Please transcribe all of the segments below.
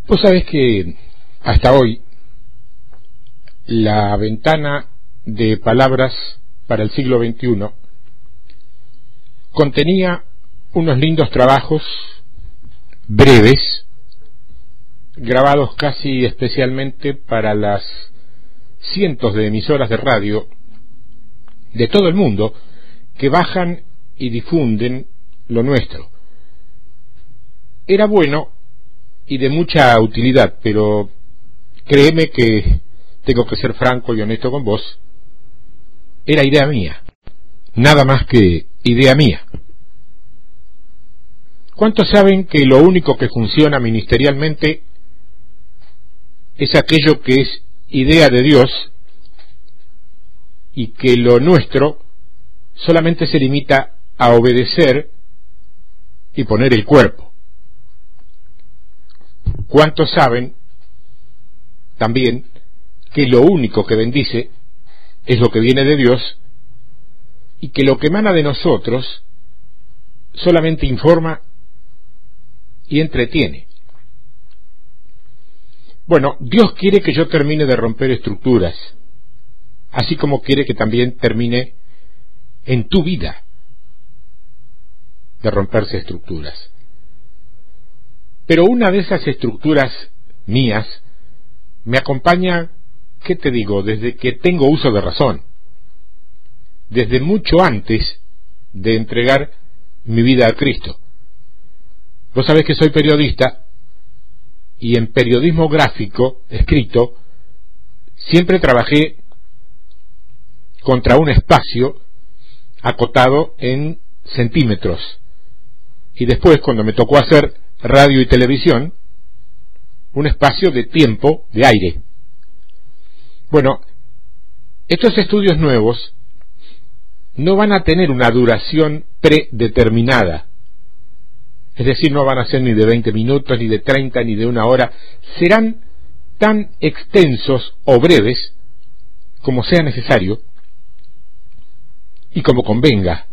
Vos sabés que hasta hoy la ventana de palabras para el siglo XXI contenía unos lindos trabajos breves, grabados casi especialmente para las cientos de emisoras de radio de todo el mundo que bajan y difunden lo nuestro. Era bueno y de mucha utilidad, pero créeme que tengo que ser franco y honesto con vos, era idea mía, nada más que idea mía. ¿Cuántos saben que lo único que funciona ministerialmente es aquello que es idea de Dios y que lo nuestro solamente se limita a obedecer y poner el cuerpo? ¿Cuántos saben también que lo único que bendice es lo que viene de Dios y que lo que emana de nosotros solamente informa y entretiene? Bueno, Dios quiere que yo termine de romper estructuras, así como quiere que también termine en tu vida de romperse estructuras. Pero una de esas estructuras mías me acompaña, ¿qué te digo?, desde que tengo uso de razón, desde mucho antes de entregar mi vida a Cristo. Vos sabés que soy periodista y en periodismo gráfico, escrito, siempre trabajé contra un espacio acotado en centímetros. Y después, cuando me tocó hacer radio y televisión, un espacio de tiempo, de aire. Bueno, estos estudios nuevos no van a tener una duración predeterminada. Es decir, no van a ser ni de 20 minutos, ni de 30, ni de 1 hora. Serán tan extensos o breves como sea necesario y como convenga,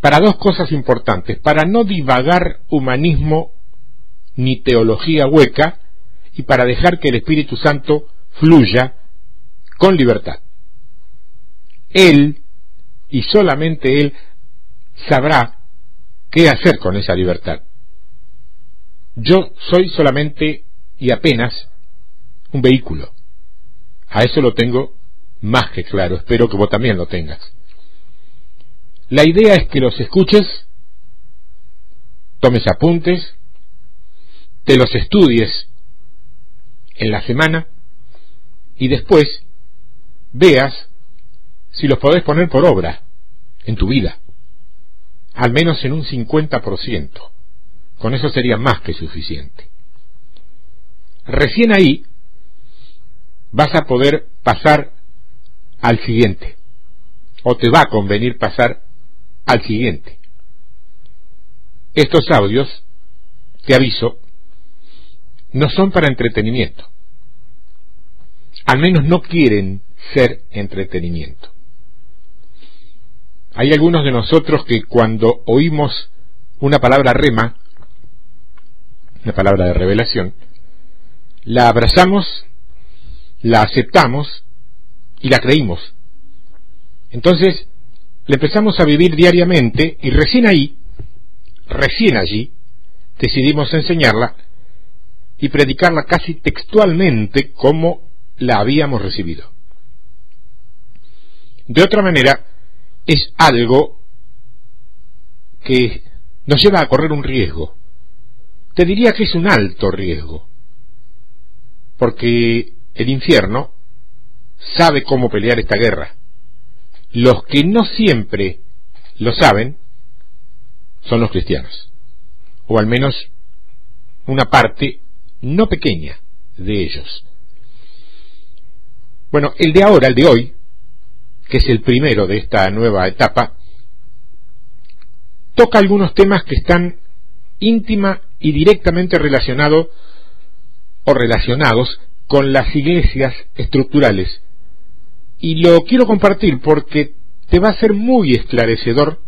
para dos cosas importantes: para no divagar humanismo ni teología hueca, y para dejar que el Espíritu Santo fluya con libertad. Él, y solamente Él, sabrá qué hacer con esa libertad. Yo soy solamente y apenas un vehículo. A eso lo tengo más que claro. Espero que vos también lo tengas. La idea es que los escuches, tomes apuntes, te los estudies en la semana y después veas si los podés poner por obra en tu vida, al menos en un 50%. Con eso sería más que suficiente. Recién ahí vas a poder pasar al siguiente, o te va a convenir pasar al siguiente. Estos audios, te aviso, no son para entretenimiento. Al menos no quieren ser entretenimiento. Hay algunos de nosotros que cuando oímos una palabra rema, una palabra de revelación, la abrazamos, la aceptamos y la creímos. Entonces la empezamos a vivir diariamente y recién allí decidimos enseñarla y predicarla casi textualmente como la habíamos recibido. De otra manera, es algo que nos lleva a correr un riesgo. Te diría que es un alto riesgo, porque el infierno sabe cómo pelear esta guerra. Los que no siempre lo saben son los cristianos, o al menos una parte no pequeña de ellos. Bueno, el de ahora, el de hoy, que es el primero de esta nueva etapa, toca algunos temas que están íntima y directamente relacionados con las iglesias estructurales. Y lo quiero compartir porque te va a ser muy esclarecedor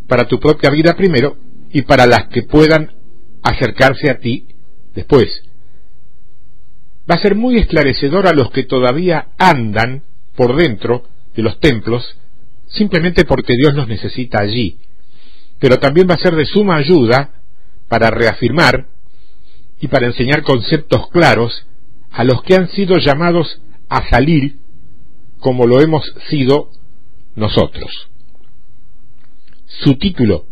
para tu propia vida primero y para las que puedan acercarse a ti después. Va a ser muy esclarecedor a los que todavía andan por dentro de los templos, simplemente porque Dios los necesita allí. Pero también va a ser de suma ayuda para reafirmar y para enseñar conceptos claros a los que han sido llamados a salir como lo hemos sido nosotros. Su título: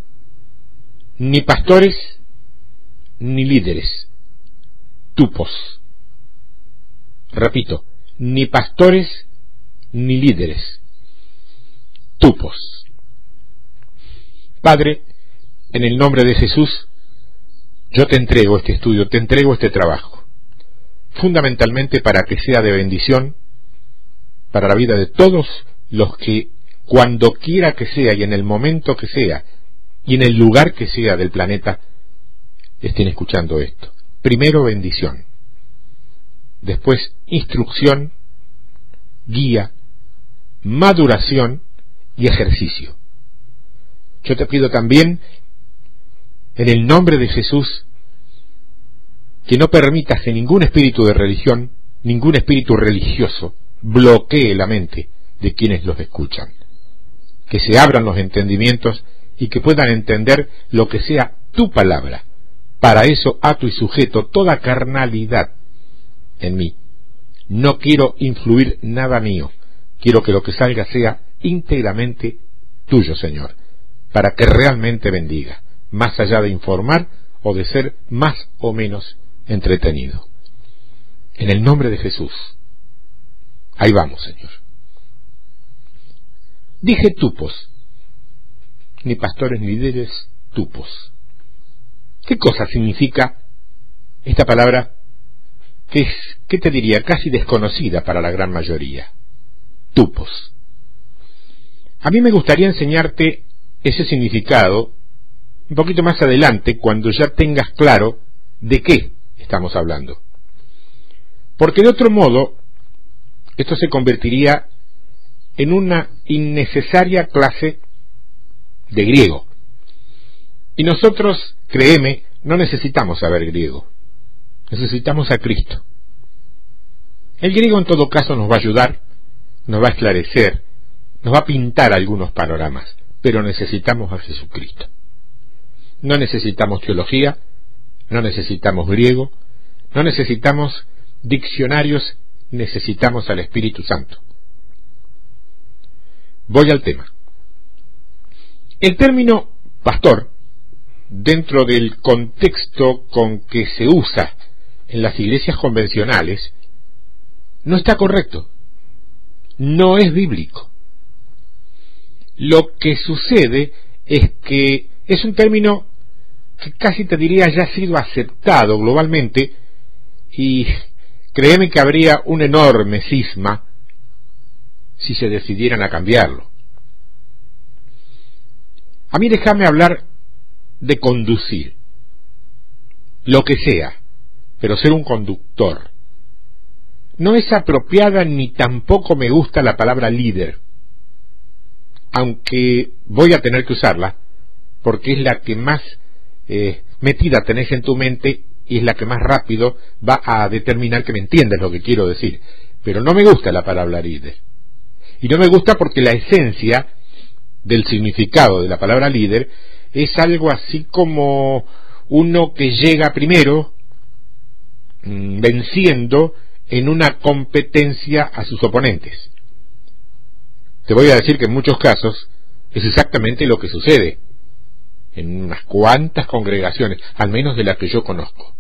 ni pastores ni líderes, tupos. Repito, ni pastores ni líderes, tupos. Padre, en el nombre de Jesús, yo te entrego este estudio, te entrego este trabajo, fundamentalmente para que sea de bendición para la vida de todos los que, cuando quiera que sea y en el momento que sea y en el lugar que sea del planeta, estén escuchando esto. Primero, bendición. Después, instrucción, guía, maduración y ejercicio. Yo te pido también, en el nombre de Jesús, que no permitas que ningún espíritu de religión, ningún espíritu religioso, bloquee la mente de quienes los escuchan. Que se abran los entendimientos y que puedan entender lo que sea tu palabra. Para eso ato y sujeto toda carnalidad en mí. No quiero influir nada mío. Quiero que lo que salga sea íntegramente tuyo, Señor, para que realmente bendiga, más allá de informar o de ser más o menos entretenido. En el nombre de Jesús. Ahí vamos, Señor. Dije tupos, ni pastores ni líderes, tupos. ¿Qué cosa significa esta palabra que es, qué te diría, casi desconocida para la gran mayoría? Tupos. A mí me gustaría enseñarte ese significado un poquito más adelante, cuando ya tengas claro de qué estamos hablando. Porque de otro modo, esto se convertiría en una innecesaria clase de griego. Y nosotros, créeme, no necesitamos saber griego. Necesitamos a Cristo. El griego en todo caso nos va a ayudar, nos va a esclarecer, nos va a pintar algunos panoramas, pero necesitamos a Jesucristo. No necesitamos teología, no necesitamos griego, no necesitamos diccionarios, necesitamos al Espíritu Santo. Voy al tema. El término pastor, dentro del contexto con que se usa en las iglesias convencionales, no está correcto, no es bíblico. Lo que sucede es que es un término que casi te diría ya ha sido aceptado globalmente, y créeme que habría un enorme cisma si se decidieran a cambiarlo. A mí déjame hablar de conducir, lo que sea, pero ser un conductor. No es apropiada ni tampoco me gusta la palabra líder, aunque voy a tener que usarla, porque es la que más metida tenés en tu mente y es la que más rápido va a determinar que me entiendas lo que quiero decir. Pero no me gusta la palabra líder. Y no me gusta porque la esencia del significado de la palabra líder es algo así como uno que llega primero, venciendo en una competencia a sus oponentes. Te voy a decir que en muchos casos es exactamente lo que sucede en unas cuantas congregaciones, al menos de las que yo conozco.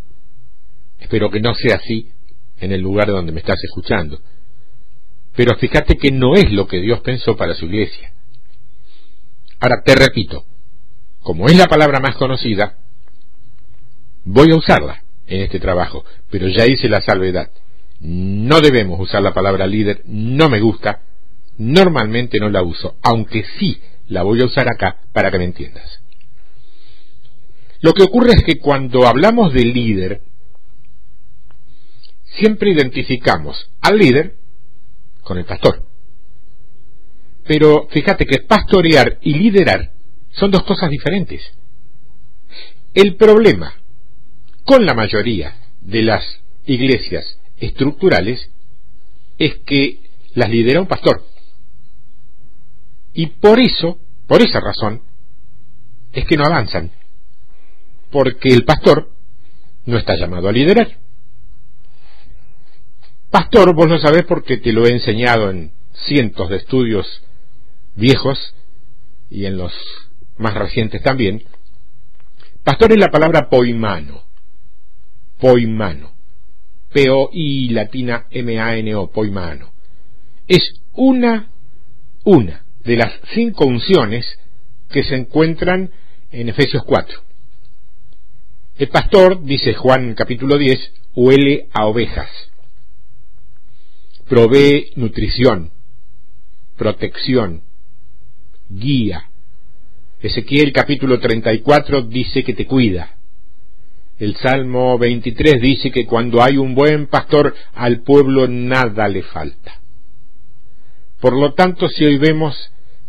Espero que no sea así en el lugar donde me estás escuchando. Pero fíjate que no es lo que Dios pensó para su iglesia. Ahora te repito, como es la palabra más conocida, voy a usarla en este trabajo, pero ya hice la salvedad. No debemos usar la palabra líder, no me gusta, normalmente no la uso, aunque sí la voy a usar acá para que me entiendas. Lo que ocurre es que cuando hablamos de líder, siempre identificamos al líder con el pastor. Pero fíjate que pastorear y liderar son dos cosas diferentes. El problema con la mayoría de las iglesias estructurales es que las lidera un pastor. Y por esa razón, es que no avanzan. Porque el pastor no está llamado a liderar. Pastor, vos lo sabés porque te lo he enseñado en cientos de estudios viejos y en los más recientes también. Pastor es la palabra poimano. Poimano. P-O-I latina M-A-N-O, poimano. Es una de las 5 unciones que se encuentran en Efesios 4. El pastor, dice Juan capítulo 10, huele a ovejas. Provee nutrición, protección, guía. Ezequiel capítulo 34 dice que te cuida. El Salmo 23 dice que cuando hay un buen pastor, al pueblo nada le falta. Por lo tanto, si hoy vemos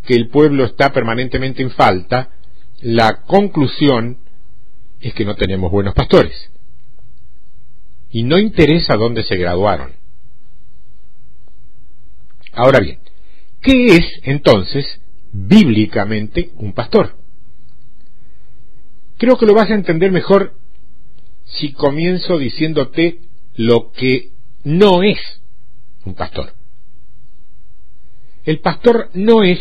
que el pueblo está permanentemente en falta, la conclusión es que no tenemos buenos pastores. Y no interesa dónde se graduaron. Ahora bien, ¿qué es entonces bíblicamente un pastor? Creo que lo vas a entender mejor si comienzo diciéndote lo que no es un pastor. El pastor no es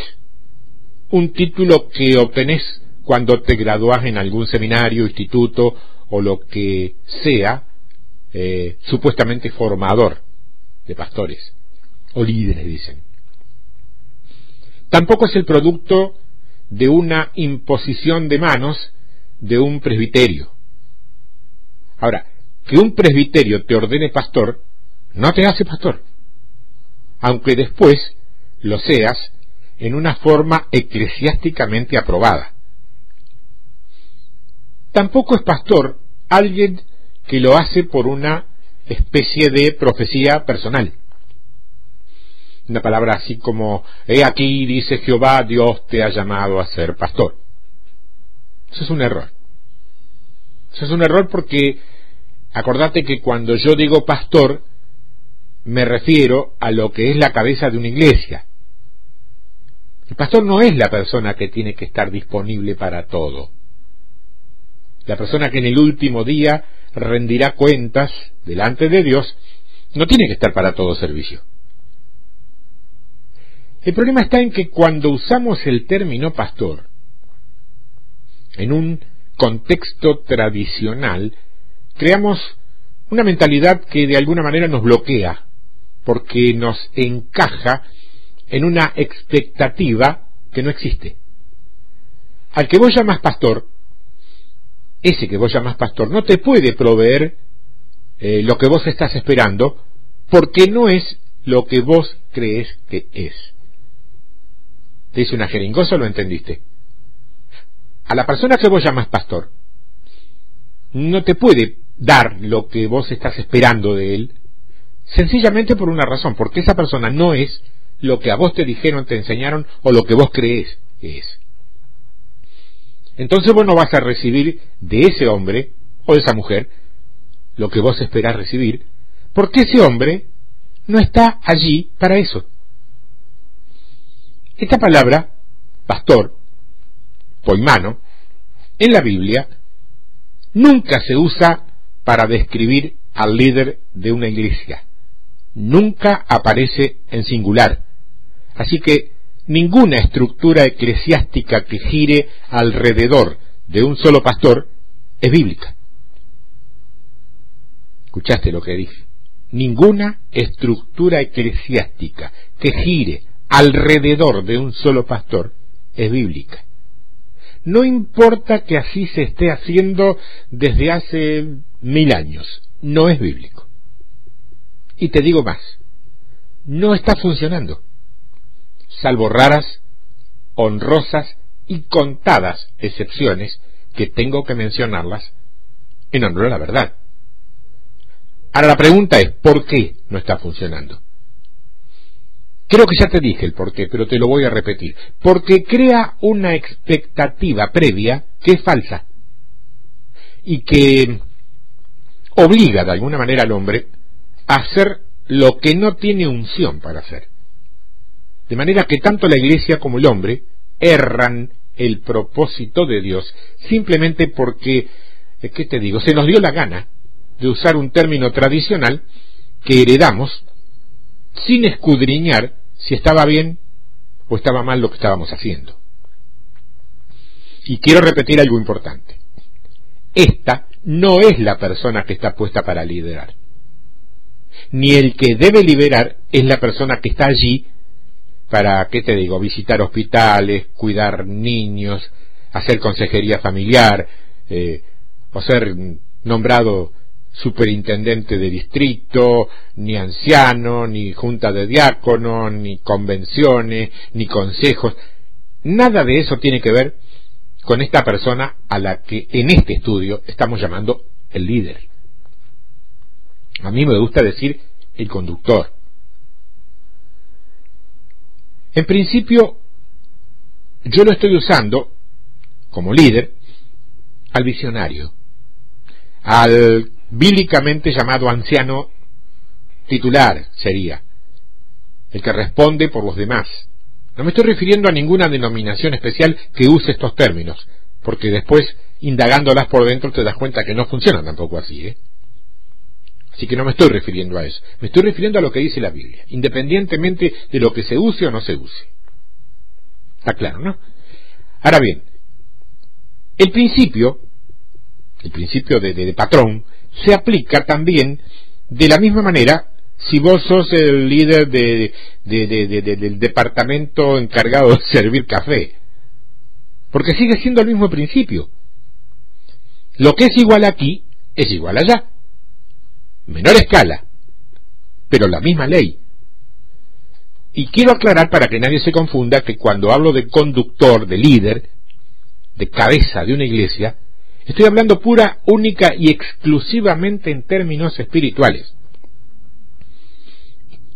un título que obtenés cuando te gradúas en algún seminario, instituto o lo que sea, supuestamente formador de pastores o líderes, dicen. Tampoco es el producto de una imposición de manos de un presbiterio. Ahora, que un presbiterio te ordene pastor no te hace pastor, aunque después lo seas en una forma eclesiásticamente aprobada. Tampoco es pastor alguien que lo hace por una especie de profecía personal. Una palabra así como, he aquí, dice Jehová, Dios te ha llamado a ser pastor. Eso es un error. Eso es un error porque acordate que cuando yo digo pastor, me refiero a lo que es la cabeza de una iglesia. El pastor no es la persona que tiene que estar disponible para todo. La persona que en el último día rendirá cuentas delante de Dios no tiene que estar para todo servicio. El problema está en que cuando usamos el término pastor en un contexto tradicional, creamos una mentalidad que de alguna manera nos bloquea, porque nos encaja en una expectativa que no existe. Al que vos llamas pastor, ese que vos llamas pastor no te puede proveer lo que vos estás esperando, porque no es lo que vos crees que es. ¿Te hice una jeringosa o lo entendiste? A la persona que vos llamas pastor no te puede dar lo que vos estás esperando de él, sencillamente por una razón, porque esa persona no es lo que a vos te dijeron, te enseñaron o lo que vos creés que es. Entonces vos no vas a recibir de ese hombre o de esa mujer lo que vos esperás recibir, porque ese hombre no está allí para eso. Esta palabra, pastor, poimano, en la Biblia nunca se usa para describir al líder de una iglesia. Nunca aparece en singular. Así que ninguna estructura eclesiástica que gire alrededor de un solo pastor es bíblica. ¿Escuchaste lo que dije? Ninguna estructura eclesiástica que gire alrededor de un solo pastor es bíblica. No importa que así se esté haciendo desde hace 1000 años, no es bíblico. Y te digo más, no está funcionando, salvo raras, honrosas y contadas excepciones que tengo que mencionarlas en honor a la verdad. Ahora la pregunta es, ¿por qué no está funcionando? Creo que ya te dije el por qué, pero te lo voy a repetir. Porque crea una expectativa previa que es falsa y que obliga de alguna manera al hombre a hacer lo que no tiene unción para hacer. De manera que tanto la iglesia como el hombre erran el propósito de Dios simplemente porque, ¿qué te digo?, se nos dio la gana de usar un término tradicional que heredamos sin escudriñar si estaba bien o estaba mal lo que estábamos haciendo. Y quiero repetir algo importante. Esta no es la persona que está puesta para liderar. Ni el que debe liderar es la persona que está allí para, ¿qué te digo?, visitar hospitales, cuidar niños, hacer consejería familiar, o ser nombrado superintendente de distrito, ni anciano, ni junta de diáconos, ni convenciones, ni consejos. Nada de eso tiene que ver con esta persona a la que en este estudio estamos llamando el líder. A mí me gusta decir el conductor. En principio, yo lo estoy usando como líder al visionario, al bíblicamente llamado anciano titular sería, el que responde por los demás. No me estoy refiriendo a ninguna denominación especial que use estos términos, porque después, indagándolas por dentro, te das cuenta que no funciona tampoco así, Así que no me estoy refiriendo a eso. Me estoy refiriendo a lo que dice la Biblia, independientemente de lo que se use o no se use. Está claro, ¿no? Ahora bien, el principio de patrón se aplica también de la misma manera si vos sos el líder del departamento encargado de servir café, porque sigue siendo el mismo principio. Lo que es igual aquí es igual allá, menor escala, pero la misma ley. Y quiero aclarar para que nadie se confunda que cuando hablo de conductor, de líder, de cabeza de una iglesia, estoy hablando pura, única y exclusivamente en términos espirituales,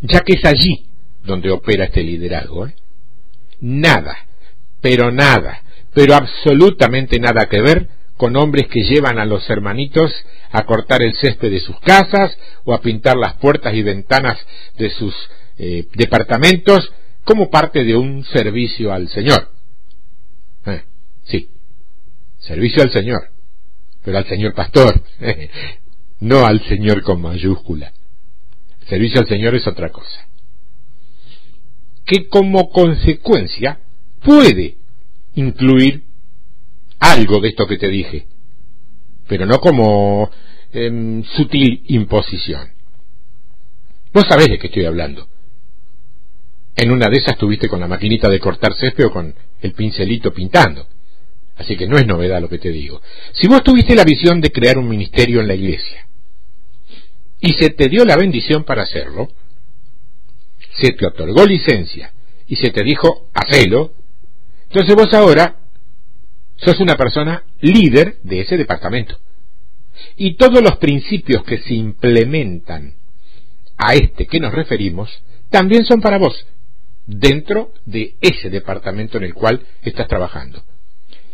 ya que es allí donde opera este liderazgo. Nada, pero absolutamente nada que ver con hombres que llevan a los hermanitos a cortar el césped de sus casas o a pintar las puertas y ventanas de sus departamentos como parte de un servicio al Señor. Sí, servicio al Señor, pero al Señor pastor, no al Señor con mayúscula. Servicio al Señor es otra cosa, que como consecuencia puede incluir algo de esto que te dije, pero no como sutil imposición. Vos sabés de qué estoy hablando. En una de esas estuviste con la maquinita de cortar césped o con el pincelito pintando. Así que no es novedad lo que te digo. Si vos tuviste la visión de crear un ministerio en la iglesia y se te dio la bendición para hacerlo, se te otorgó licencia y se te dijo hacelo, entonces vos ahora sos una persona líder de ese departamento. Y todos los principios que se implementan a este que nos referimos también son para vos, dentro de ese departamento en el cual estás trabajando.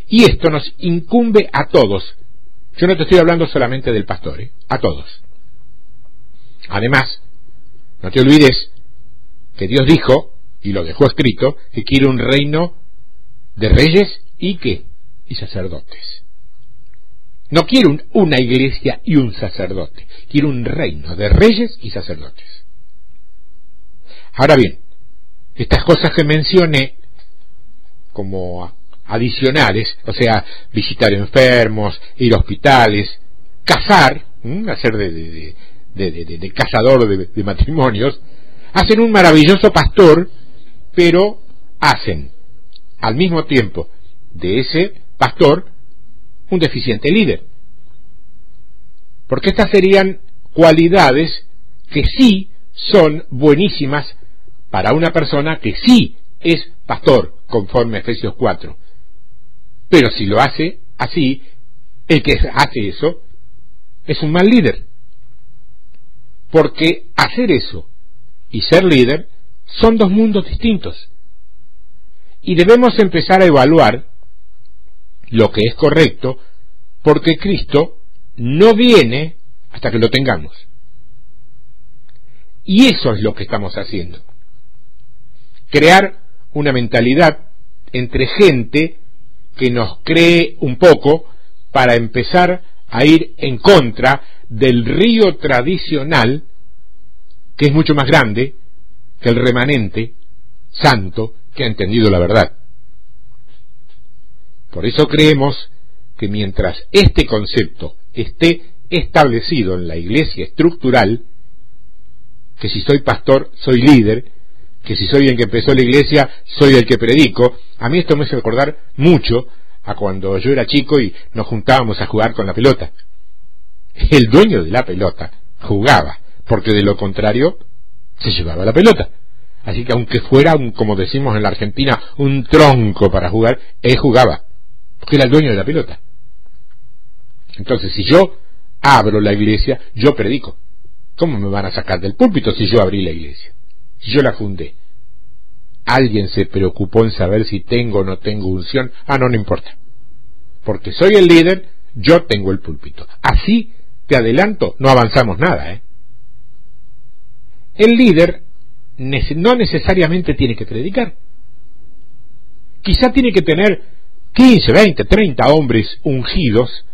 Y esto nos incumbe a todos. Yo no te estoy hablando solamente del pastor, a todos. Además, no te olvides que Dios dijo, y lo dejó escrito, que quiere un reino de reyes y ¿qué? Y sacerdotes. No quiere una iglesia y un sacerdote, quiere un reino de reyes y sacerdotes. Ahora bien, estas cosas que mencioné como adicionales, o sea, visitar enfermos, ir a hospitales, casar, hacer de cazador de matrimonios, hacen un maravilloso pastor, pero hacen al mismo tiempo de ese pastor un deficiente líder, porque estas serían cualidades que sí son buenísimas para una persona que sí es pastor, conforme a Efesios 4, pero si lo hace así, el que hace eso es un mal líder, porque hacer eso y ser líder son dos mundos distintos, y debemos empezar a evaluar lo que es correcto, porque Cristo no viene hasta que lo tengamos. Y eso es lo que estamos haciendo. Crear una mentalidad entre gente que nos cree un poco para empezar a ir en contra del río tradicional, que es mucho más grande que el remanente santo que ha entendido la verdad. Por eso creemos que mientras este concepto esté establecido en la iglesia estructural, que si soy pastor, soy líder, que si soy el que empezó la iglesia, soy el que predico. A mí esto me hace recordar mucho a cuando yo era chico y nos juntábamos a jugar con la pelota. El dueño de la pelota jugaba, porque de lo contrario se llevaba la pelota. Así que aunque fuera, como decimos en la Argentina, un tronco para jugar, él jugaba, porque era el dueño de la pelota. Entonces, si yo abro la iglesia, yo predico. ¿Cómo me van a sacar del púlpito si yo abrí la iglesia? Si yo la fundé. ¿Alguien se preocupó en saber si tengo o no tengo unción? No importa. Porque soy el líder, yo tengo el púlpito. Así, te adelanto, no avanzamos nada, El líder no necesariamente tiene que predicar. Quizá tiene que tener 15, 20, 30 hombres ungidos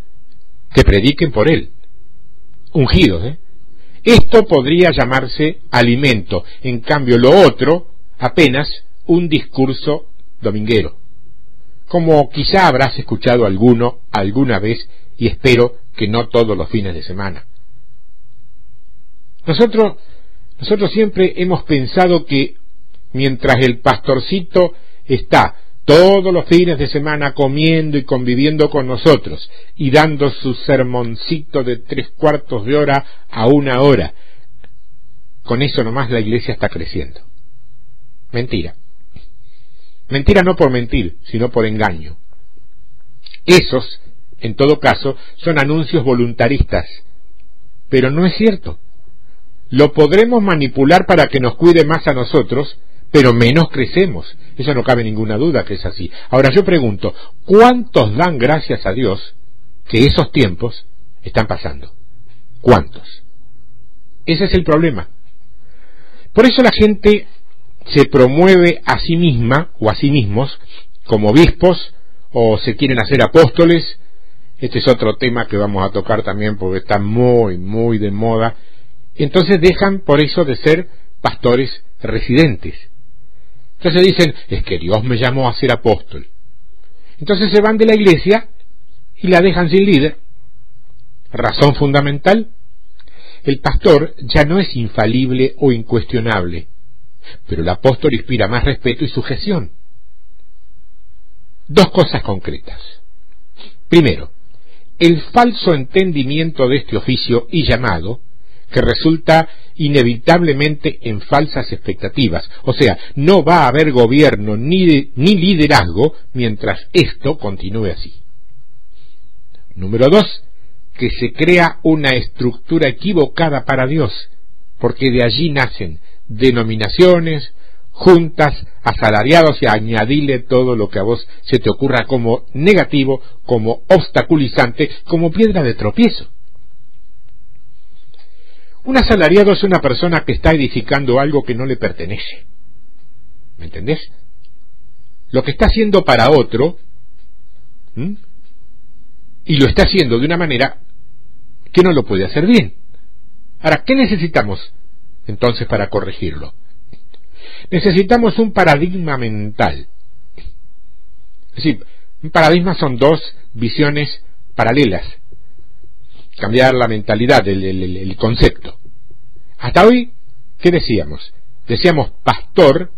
que prediquen por él. Ungidos, Esto podría llamarse alimento. En cambio, lo otro, apenas un discurso dominguero. Como quizá habrás escuchado alguno alguna vez, y espero que no todos los fines de semana. Nosotros siempre hemos pensado que mientras el pastorcito está todos los fines de semana comiendo y conviviendo con nosotros y dando su sermoncito de 3/4 de hora a 1 hora, con eso nomás la iglesia está creciendo. Mentira. Mentira no por mentir, sino por engaño. Esos, en todo caso, son anuncios voluntaristas, pero no es cierto. Lo podremos manipular para que nos cuide más a nosotros, pero menos crecemos. Eso no cabe ninguna duda que es así. Ahora yo pregunto, ¿cuántos dan gracias a Dios que esos tiempos están pasando? ¿Cuántos? Ese es el problema. Por eso la gente se promueve a sí misma o a sí mismos como obispos, o se quieren hacer apóstoles. Este es otro tema que vamos a tocar también porque está muy, muy de moda. Entonces dejan por eso de ser pastores residentes. Entonces dicen, es que Dios me llamó a ser apóstol. Entonces se van de la iglesia y la dejan sin líder. Razón fundamental: el pastor ya no es infalible o incuestionable, pero el apóstol inspira más respeto y sujeción. Dos cosas concretas. Primero, el falso entendimiento de este oficio y llamado, que resulta inevitablemente en falsas expectativas. O sea, no va a haber gobierno ni liderazgo mientras esto continúe así. Número 2, que se crea una estructura equivocada para Dios, porque de allí nacen denominaciones, juntas, asalariados, y añadirle todo lo que a vos se te ocurra como negativo, como obstaculizante, como piedra de tropiezo. Un asalariado es una persona que está edificando algo que no le pertenece. ¿Me entendés? Lo que está haciendo para otro, y lo está haciendo de una manera que no lo puede hacer bien. Ahora, ¿qué necesitamos entonces para corregirlo? Necesitamos un paradigma mental. Es decir, un paradigma son dos visiones paralelas. Cambiar la mentalidad, el concepto. Hasta hoy, ¿qué decíamos? Decíamos pastor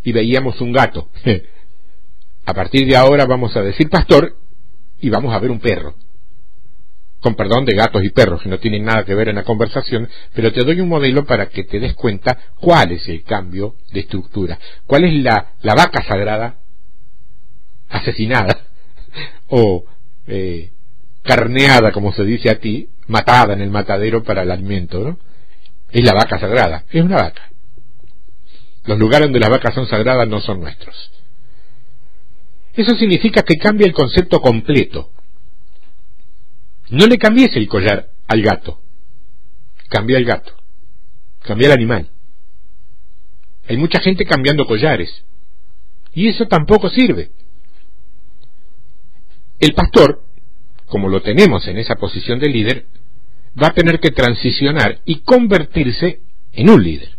y veíamos un gato. A partir de ahora vamos a decir pastor y vamos a ver un perro. Con perdón de gatos y perros, que no tienen nada que ver en la conversación, pero te doy un modelo para que te des cuenta cuál es el cambio de estructura. ¿Cuál es la vaca sagrada asesinada o carneada, como se dice a ti, matada en el matadero para el alimento, ¿no? Es la vaca sagrada, es una vaca. Los lugares donde las vacas son sagradas no son nuestros. Eso significa que cambia el concepto completo. No le cambies el collar al gato, cambia el gato, cambia el animal. Hay mucha gente cambiando collares, y eso tampoco sirve. El pastor, como lo tenemos en esa posición de líder, va a tener que transicionar y convertirse en un líder,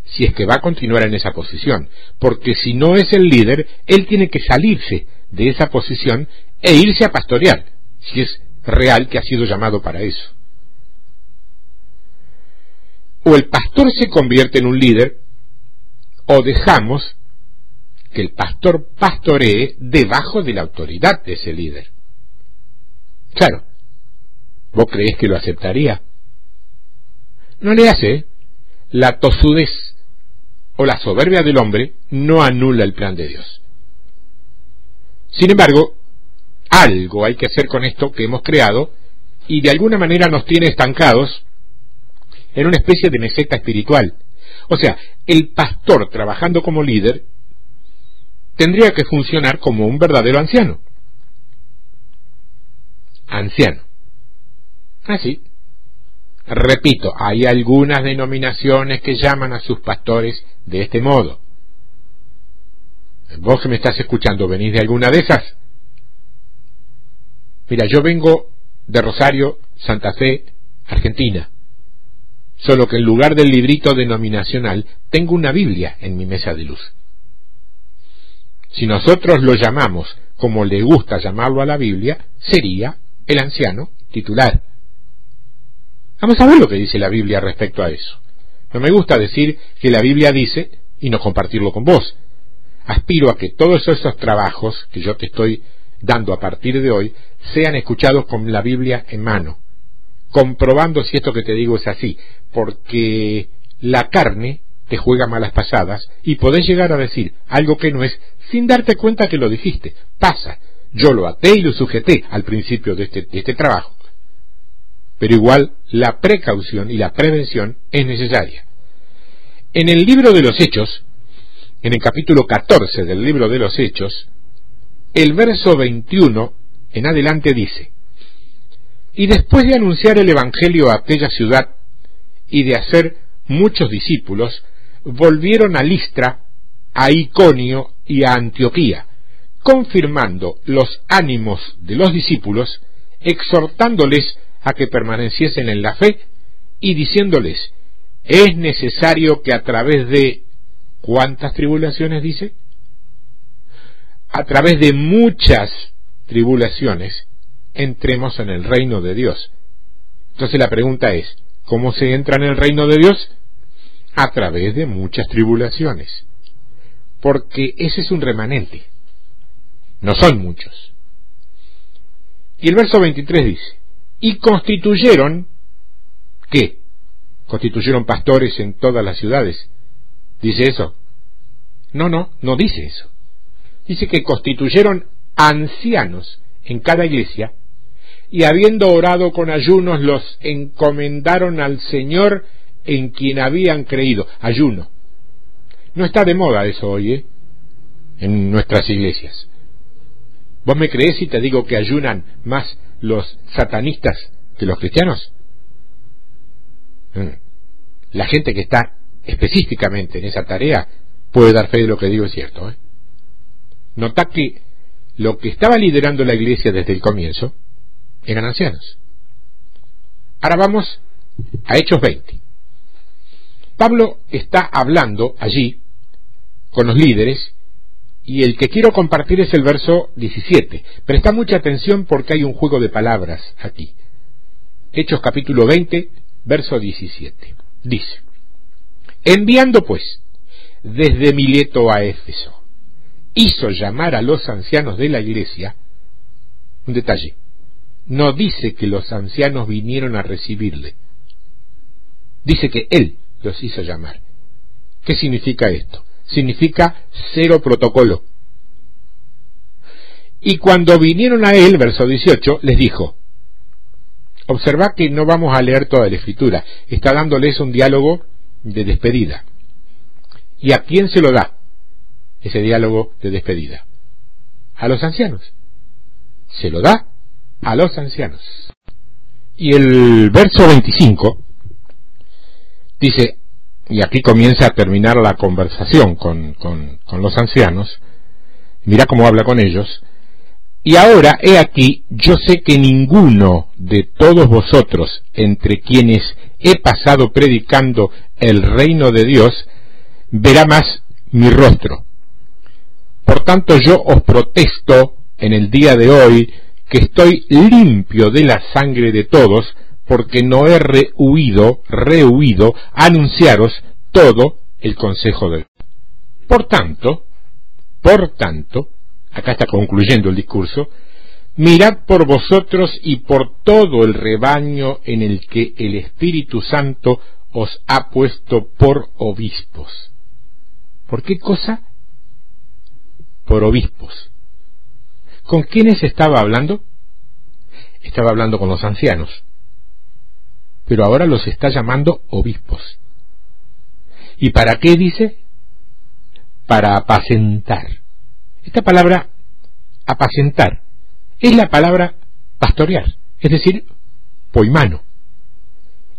si es que va a continuar en esa posición, porque si no es el líder, él tiene que salirse de esa posición e irse a pastorear, si es real que ha sido llamado para eso. O el pastor se convierte en un líder, o dejamos que el pastor pastoree debajo de la autoridad de ese líder. Claro, ¿vos creés que lo aceptaría? No le hace. La tosudez o la soberbia del hombre no anula el plan de Dios. Sin embargo, algo hay que hacer con esto que hemos creado y de alguna manera nos tiene estancados en una especie de meseta espiritual. O sea, el pastor trabajando como líder tendría que funcionar como un verdadero anciano. Anciano. Así. Repito, hay algunas denominaciones que llaman a sus pastores de este modo. Vos que me estás escuchando, ¿venís de alguna de esas? Mira, yo vengo de Rosario, Santa Fe, Argentina. Solo que en lugar del librito denominacional, tengo una Biblia en mi mesa de luz. Si nosotros lo llamamos como le gusta llamarlo a la Biblia, sería el anciano titular. Vamos a ver lo que dice la Biblia respecto a eso. No me gusta decir que la Biblia dice y no compartirlo con vos. Aspiro a que todos esos trabajos que yo te estoy dando a partir de hoy sean escuchados con la Biblia en mano, comprobando si esto que te digo es así, porque la carne te juega malas pasadas y podés llegar a decir algo que no es sin darte cuenta que lo dijiste. Pasa, yo lo até y lo sujeté al principio de este trabajo. Pero igual la precaución y la prevención es necesaria. En el libro de los Hechos, en el capítulo 14 del libro de los Hechos, el verso 21 en adelante dice: y después de anunciar el evangelio a aquella ciudad y de hacer muchos discípulos, volvieron a Listra, a Iconio y a Antioquía, confirmando los ánimos de los discípulos, exhortándoles a que permaneciesen en la fe y diciéndoles: es necesario que a través de ¿cuántas tribulaciones dice? A través de muchas tribulaciones entremos en el reino de Dios. Entonces la pregunta es, ¿cómo se entra en el reino de Dios? A través de muchas tribulaciones, porque ese es un remanente, no son muchos. Y el verso 23 dice: y constituyeron, ¿qué? Constituyeron pastores en todas las ciudades. ¿Dice eso? No dice eso. Dice que constituyeron ancianos en cada iglesia, y habiendo orado con ayunos, los encomendaron al Señor en quien habían creído. Ayuno. No está de moda eso hoy, en nuestras iglesias. ¿Vos me creés si te digo que ayunan más los satanistas que los cristianos? La gente que está específicamente en esa tarea puede dar fe de lo que digo es cierto. Notá que lo que estaba liderando la iglesia desde el comienzo eran ancianos. Ahora vamos a Hechos 20. Pablo está hablando allí con los líderes, y el que quiero compartir es el verso 17. Presta mucha atención porque hay un juego de palabras aquí. Hechos capítulo 20, verso 17. Dice: enviando pues desde Mileto a Éfeso, hizo llamar a los ancianos de la iglesia. Un detalle: no dice que los ancianos vinieron a recibirle, dice que él los hizo llamar. ¿Qué significa esto? Significa cero protocolo. Y cuando vinieron a él, verso 18, les dijo: observad que no vamos a leer toda la escritura, está dándoles un diálogo de despedida. ¿Y a quién se lo da ese diálogo de despedida? A los ancianos. Se lo da a los ancianos. Y el verso 25 dice, y aquí comienza a terminar la conversación con los ancianos, mira cómo habla con ellos, y ahora, he aquí, yo sé que ninguno de todos vosotros, entre quienes he pasado predicando el reino de Dios, verá más mi rostro. Por tanto, yo os protesto en el día de hoy que estoy limpio de la sangre de todos, porque no he rehuido anunciaros todo el consejo de Dios. Por tanto, acá está concluyendo el discurso, mirad por vosotros y por todo el rebaño en el que el Espíritu Santo os ha puesto por obispos. ¿Por qué cosa? Por obispos. ¿Con quiénes estaba hablando? Estaba hablando con los ancianos, pero ahora los está llamando obispos. ¿Y para qué dice? Para apacentar. Esta palabra apacentar es la palabra pastorear, es decir, poimano.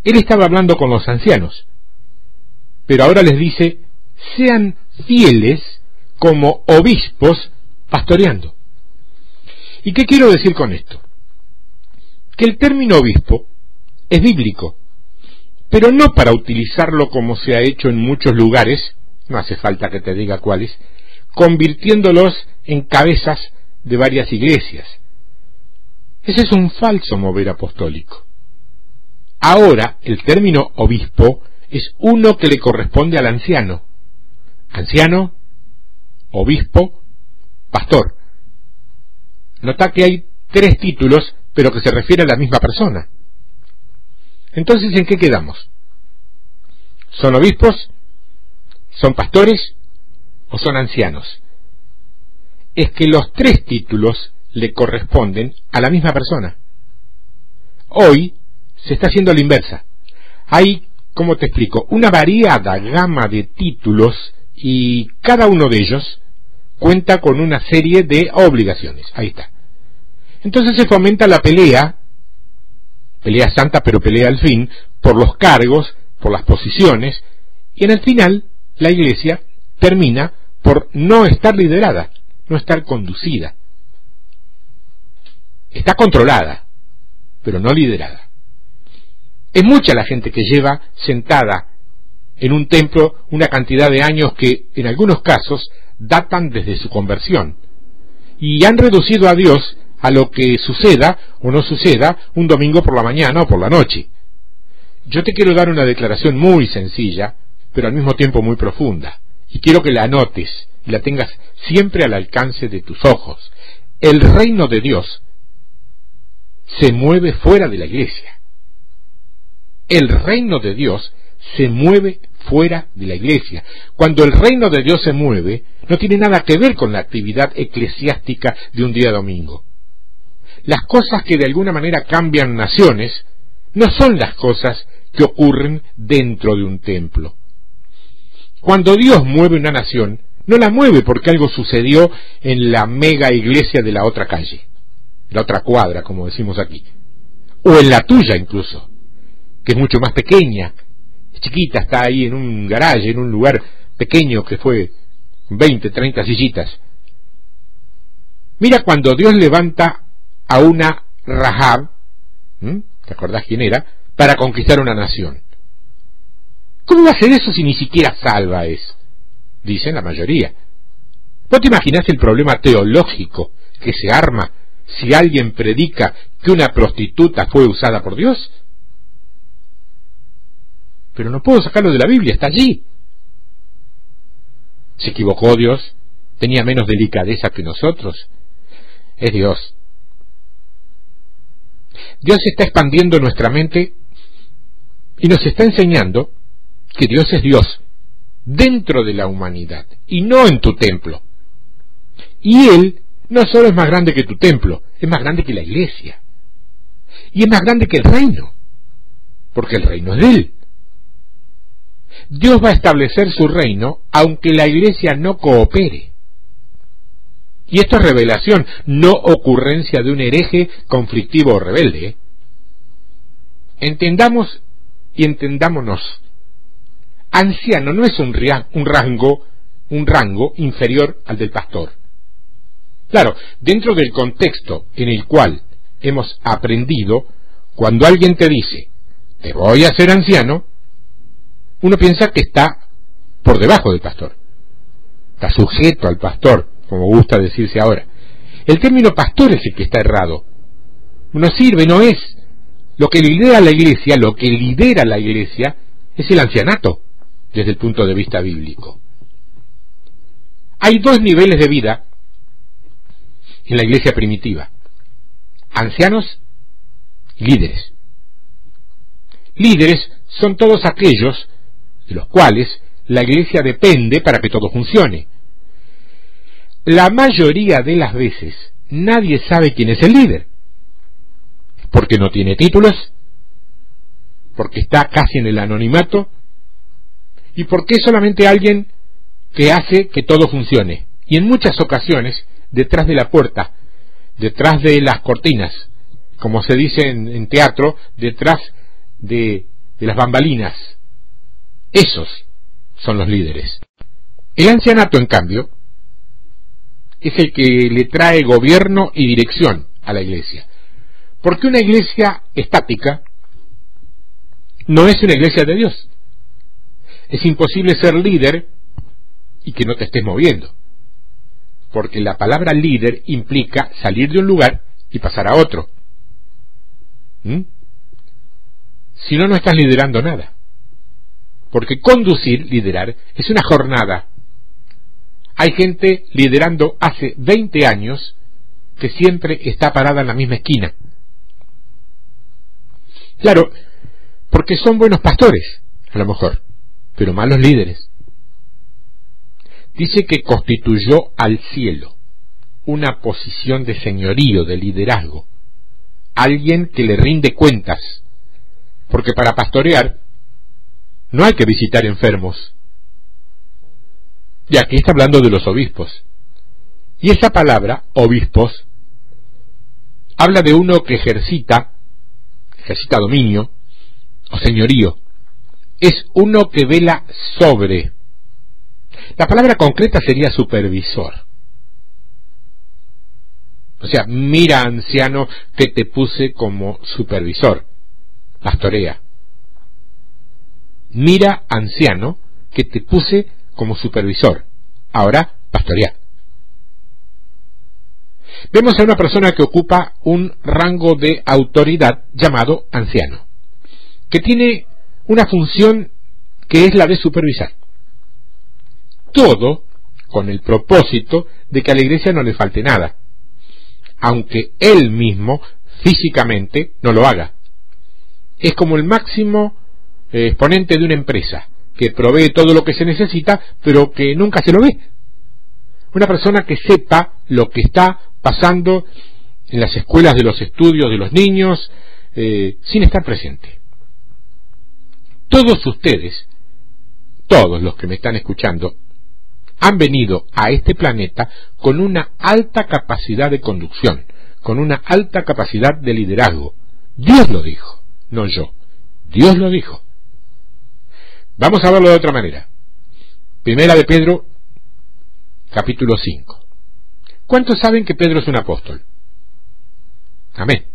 Él estaba hablando con los ancianos, pero ahora les dice, sean fieles como obispos pastoreando. ¿Y qué quiero decir con esto? Que el término obispo es bíblico, pero no para utilizarlo como se ha hecho en muchos lugares, no hace falta que te diga cuáles, convirtiéndolos en cabezas de varias iglesias. Ese es un falso mover apostólico. Ahora, el término obispo es uno que le corresponde al anciano. Anciano, obispo, pastor. Nota que hay 3 títulos, pero que se refieren a la misma persona. Entonces, ¿en qué quedamos? ¿Son obispos? ¿Son pastores? ¿O son ancianos? Es que los 3 títulos le corresponden a la misma persona. Hoy se está haciendo la inversa. Hay, ¿cómo te explico?, una variada gama de títulos y cada uno de ellos cuenta con una serie de obligaciones. Ahí está. Entonces se fomenta la pelea santa, pero pelea al fin, por los cargos, por las posiciones, y en el final la iglesia termina por no estar liderada, no estar conducida. Está controlada, pero no liderada. Es mucha la gente que lleva sentada en un templo una cantidad de años que, en algunos casos, datan desde su conversión, y han reducido a Dios a lo que suceda o no suceda un domingo por la mañana o por la noche. Yo te quiero dar una declaración muy sencilla, pero al mismo tiempo muy profunda, y quiero que la anotes y la tengas siempre al alcance de tus ojos. El reino de Dios se mueve fuera de la iglesia. El reino de Dios se mueve fuera de la iglesia. Cuando el reino de Dios se mueve, no tiene nada que ver con la actividad eclesiástica de un día domingo. Las cosas que de alguna manera cambian naciones no son las cosas que ocurren dentro de un templo. Cuando Dios mueve una nación, no la mueve porque algo sucedió en la mega iglesia de la otra calle, la otra cuadra, como decimos aquí, o en la tuya incluso, que es mucho más pequeña, es chiquita, está ahí en un garaje, en un lugar pequeño que fue 20, 30 sillitas. Mira cuando Dios levanta a una Rahab, ¿te acordás quién era?, para conquistar una nación. ¿Cómo va a hacer eso si ni siquiera salva es? Dicen la mayoría. ¿Vos te imaginás el problema teológico que se arma si alguien predica que una prostituta fue usada por Dios? Pero no puedo sacarlo de la Biblia, está allí. ¿Se equivocó Dios? ¿Tenía menos delicadeza que nosotros? Es Dios. Dios está expandiendo nuestra mente y nos está enseñando que Dios es Dios dentro de la humanidad y no en tu templo. Y Él no solo es más grande que tu templo, es más grande que la iglesia. Y es más grande que el reino, porque el reino es de Él. Dios va a establecer su reino aunque la iglesia no coopere. Y esto es revelación, no ocurrencia de un hereje conflictivo o rebelde. entendamos y entendámonos. Anciano no es un rango inferior al del pastor. Claro, dentro del contexto en el cual hemos aprendido, cuando alguien te dice, te voy a hacer anciano, uno piensa que está por debajo del pastor. Está sujeto al pastor, como gusta decirse ahora. El término pastor es el que está errado. No sirve, no es. Lo que lidera la iglesia es el ancianato, desde el punto de vista bíblico. Hay dos niveles de vida en la iglesia primitiva: ancianos y líderes. Líderes son todos aquellos de los cuales la iglesia depende para que todo funcione. La mayoría de las veces nadie sabe quién es el líder, porque no tiene títulos, porque está casi en el anonimato, y porque es solamente alguien que hace que todo funcione. Y en muchas ocasiones, detrás de la puerta, detrás de las cortinas, como se dice en teatro, detrás de las bambalinas, esos son los líderes. El ancianato, en cambio, es el que le trae gobierno y dirección a la iglesia. Porque una iglesia estática no es una iglesia de Dios. Es imposible ser líder y que no te estés moviendo. Porque la palabra líder implica salir de un lugar y pasar a otro. Si no, no estás liderando nada. Porque conducir, liderar, es una jornada. Hay gente liderando hace 20 años que siempre está parada en la misma esquina. Claro, porque son buenos pastores, a lo mejor, pero malos líderes. Dice que constituyó al cielo una posición de señorío, de liderazgo, alguien que le rinde cuentas, porque para pastorear no hay que visitar enfermos. Y aquí está hablando de los obispos. Y esa palabra, obispos, habla de uno que ejercita dominio o señorío. Es uno que vela sobre. La palabra concreta sería supervisor. O sea, mira, anciano, que te puse como supervisor. Pastorea. Mira, anciano, que te puse como supervisor. Ahora, pastorea. Vemos a una persona que ocupa un rango de autoridad llamado anciano, que tiene una función que es la de supervisar. Todo con el propósito de que a la iglesia no le falte nada, aunque él mismo físicamente no lo haga. Es como el máximo exponente de una empresa, que provee todo lo que se necesita, pero que nunca se lo ve. Una persona que sepa lo que está pasando en las escuelas de los estudios de los niños, sin estar presente. Todos ustedes, todos los que me están escuchando, han venido a este planeta con una alta capacidad de conducción, con una alta capacidad de liderazgo. Dios lo dijo, no yo. Dios lo dijo. Vamos a verlo de otra manera. Primera de Pedro, capítulo 5. ¿Cuántos saben que Pedro es un apóstol? Amén.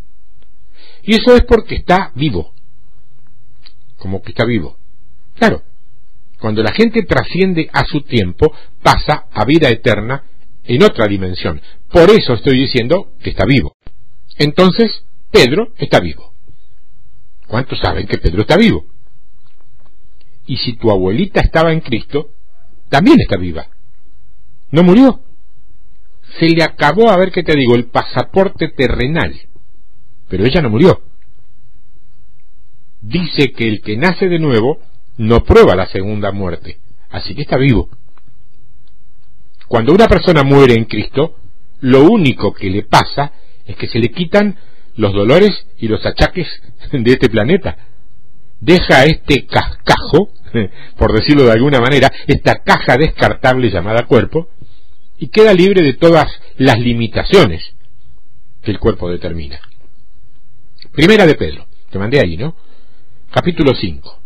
Y eso es porque está vivo. Como que está vivo. Claro, cuando la gente trasciende a su tiempo, pasa a vida eterna en otra dimensión. Por eso estoy diciendo que está vivo. Entonces, Pedro está vivo. ¿Cuántos saben que Pedro está vivo? Y si tu abuelita estaba en Cristo, también está viva. No murió. Se le acabó, a ver qué te digo, el pasaporte terrenal. Pero ella no murió. Dice que el que nace de nuevo no prueba la segunda muerte. Así que está vivo. Cuando una persona muere en Cristo, lo único que le pasa es que se le quitan los dolores y los achaques de este planeta. Deja este cascajo, por decirlo de alguna manera, esta caja descartable llamada cuerpo, y queda libre de todas las limitaciones que el cuerpo determina. Primera de Pedro, te mandé ahí, ¿no? capítulo 5.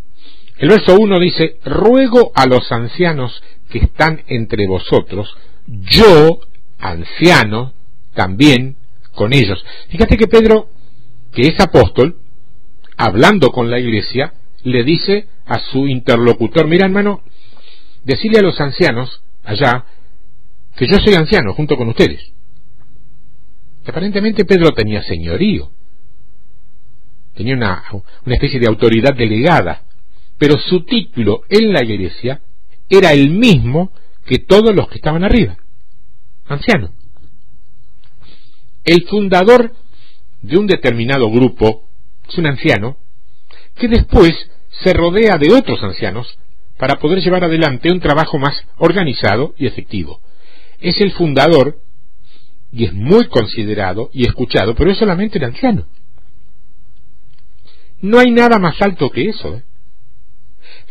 El verso 1 dice: ruego a los ancianos que están entre vosotros, yo, anciano, también con ellos. Fíjate que Pedro, que es apóstol, hablando con la iglesia, le dice a su interlocutor: mira, hermano, decile a los ancianos allá que yo soy anciano junto con ustedes. Aparentemente Pedro tenía señorío, tenía una especie de autoridad delegada, pero su título en la iglesia era el mismo que todos los que estaban arriba: anciano. El fundador de un determinado grupo es un anciano que después se rodea de otros ancianos para poder llevar adelante un trabajo más organizado y efectivo. Es el fundador y es muy considerado y escuchado, pero es solamente el anciano. No hay nada más alto que eso.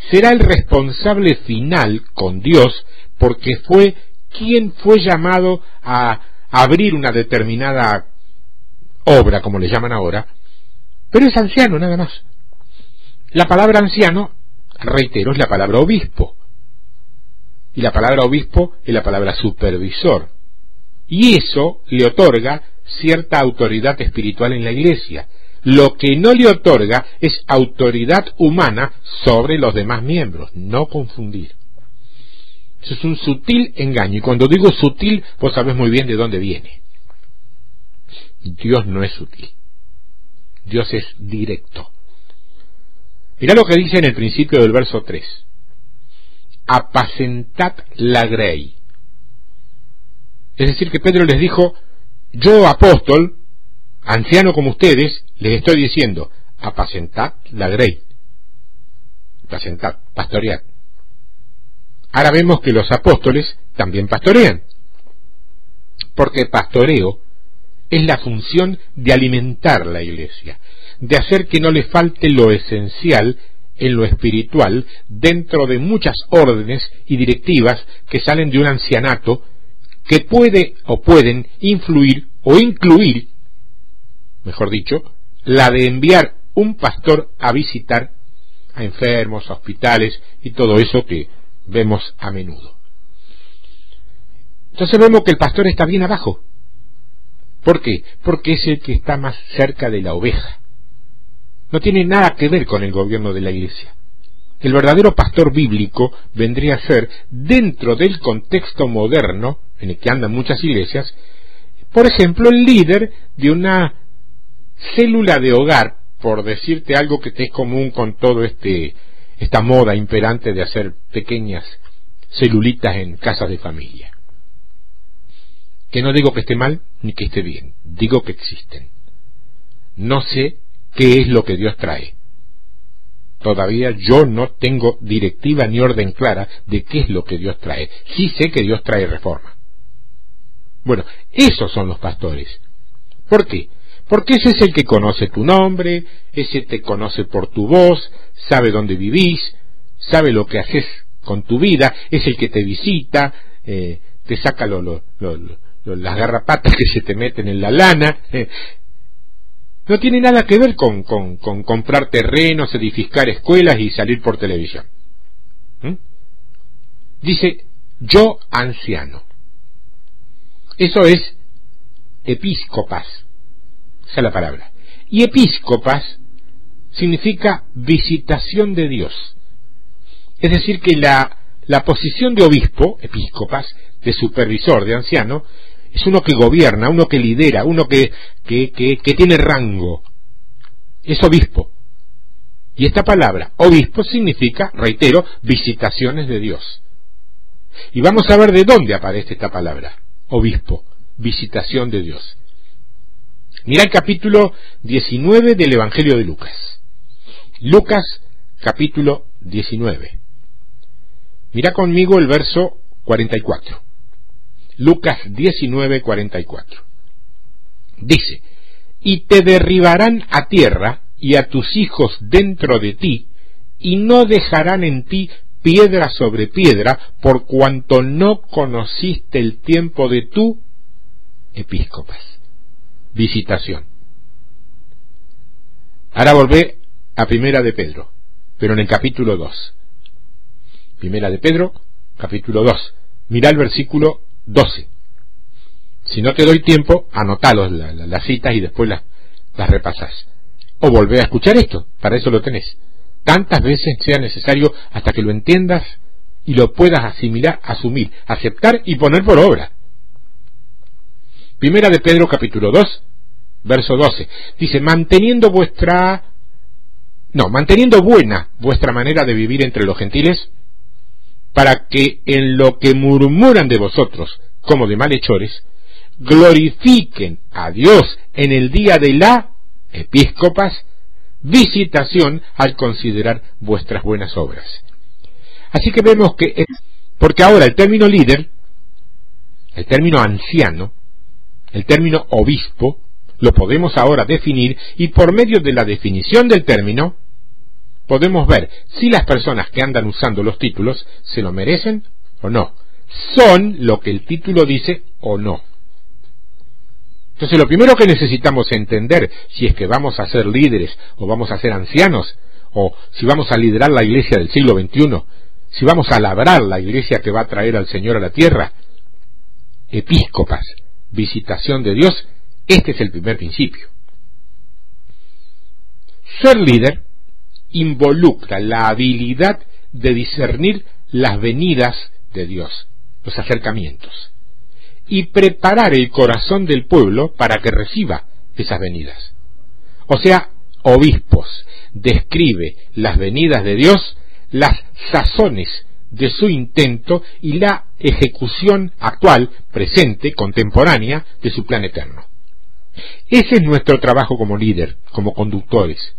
Será el responsable final con Dios, porque fue quien fue llamado a abrir una determinada obra, como le llaman ahora, pero es anciano nada más. La palabra anciano, reitero, es la palabra obispo, y la palabra obispo es la palabra supervisor, y eso le otorga cierta autoridad espiritual en la iglesia. Lo que no le otorga es autoridad humana sobre los demás miembros. No confundir. Eso es un sutil engaño, y cuando digo sutil, vos sabés muy bien de dónde viene. Dios no es sutil. Dios es directo. Mirá lo que dice en el principio del verso 3. Apacentad la grey. Es decir, que Pedro les dijo: yo, apóstol, anciano como ustedes, les estoy diciendo, apacentad la grey. Apacentad, pastoread. Ahora vemos que los apóstoles también pastorean, porque pastoreo es la función de alimentar la iglesia, de hacer que no le falte lo esencial en lo espiritual dentro de muchas órdenes y directivas que salen de un ancianato que puede o pueden influir o incluir, mejor dicho, la de enviar un pastor a visitar a enfermos, a hospitales y todo eso que vemos a menudo. Entonces vemos que el pastor está bien abajo. ¿Por qué? Porque es el que está más cerca de la oveja. No tiene nada que ver con el gobierno de la iglesia. El verdadero pastor bíblico vendría a ser, dentro del contexto moderno en el que andan muchas iglesias, por ejemplo, el líder de una célula de hogar, por decirte algo que te es común con todo esta moda imperante de hacer pequeñas celulitas en casas de familia. Que no digo que esté mal ni que esté bien, digo que existen. No sé qué es lo que Dios trae. Todavía yo no tengo directiva ni orden clara de qué es lo que Dios trae. Sí sé que Dios trae reforma. Bueno, esos son los pastores. ¿Por qué? Porque ese es el que conoce tu nombre, ese te conoce por tu voz, sabe dónde vivís, sabe lo que haces con tu vida, es el que te visita, te saca las garrapatas que se te meten en la lana. No tiene nada que ver con comprar terrenos, edificar escuelas y salir por televisión. Dice, yo anciano. Eso es episcopas. Esa es la palabra. Y episcopas significa visitación de Dios. Es decir, que la posición de obispo, episcopas, de supervisor, de anciano, es uno que gobierna, uno que lidera, uno que tiene rango. Es obispo. Y esta palabra, obispo, significa, reitero, visitaciones de Dios. Y vamos a ver de dónde aparece esta palabra. Obispo, visitación de Dios. Mira el capítulo 19 del Evangelio de Lucas. Lucas, capítulo 19. Mira conmigo el verso 44. Lucas 19, 44. Dice, y te derribarán a tierra y a tus hijos dentro de ti, y no dejarán en ti piedra sobre piedra, por cuanto no conociste el tiempo de tu episcopas. Visitación. Ahora volvé a Primera de Pedro, pero en el capítulo 2. Primera de Pedro, capítulo 2. Mirá el versículo 12. Si no te doy tiempo, anotalos las citas y después las repasás. O volvé a escuchar esto, para eso lo tenés. Tantas veces sea necesario hasta que lo entiendas y lo puedas asimilar, asumir, aceptar y poner por obra. Primera de Pedro, capítulo 2, verso 12. Dice, manteniendo buena vuestra manera de vivir entre los gentiles, para que en lo que murmuran de vosotros, como de malhechores, glorifiquen a Dios en el día de la episcopas, visitación al considerar vuestras buenas obras. Así que vemos que, porque ahora el término líder, el término anciano, el término obispo, lo podemos ahora definir, y por medio de la definición del término, podemos ver si las personas que andan usando los títulos se lo merecen o no, son lo que el título dice o no. Entonces lo primero que necesitamos entender, si es que vamos a ser líderes o vamos a ser ancianos, o si vamos a liderar la iglesia del siglo XXI, si vamos a labrar la iglesia que va a traer al Señor a la tierra, episcopas, visitación de Dios, este es el primer principio. Ser líder involucra la habilidad de discernir las venidas de Dios, los acercamientos, y preparar el corazón del pueblo para que reciba esas venidas. O sea, obispos, describe las venidas de Dios, las sazones de su intento y la ejecución actual, presente, contemporánea de su plan eterno. Ese es nuestro trabajo como líder, como conductores.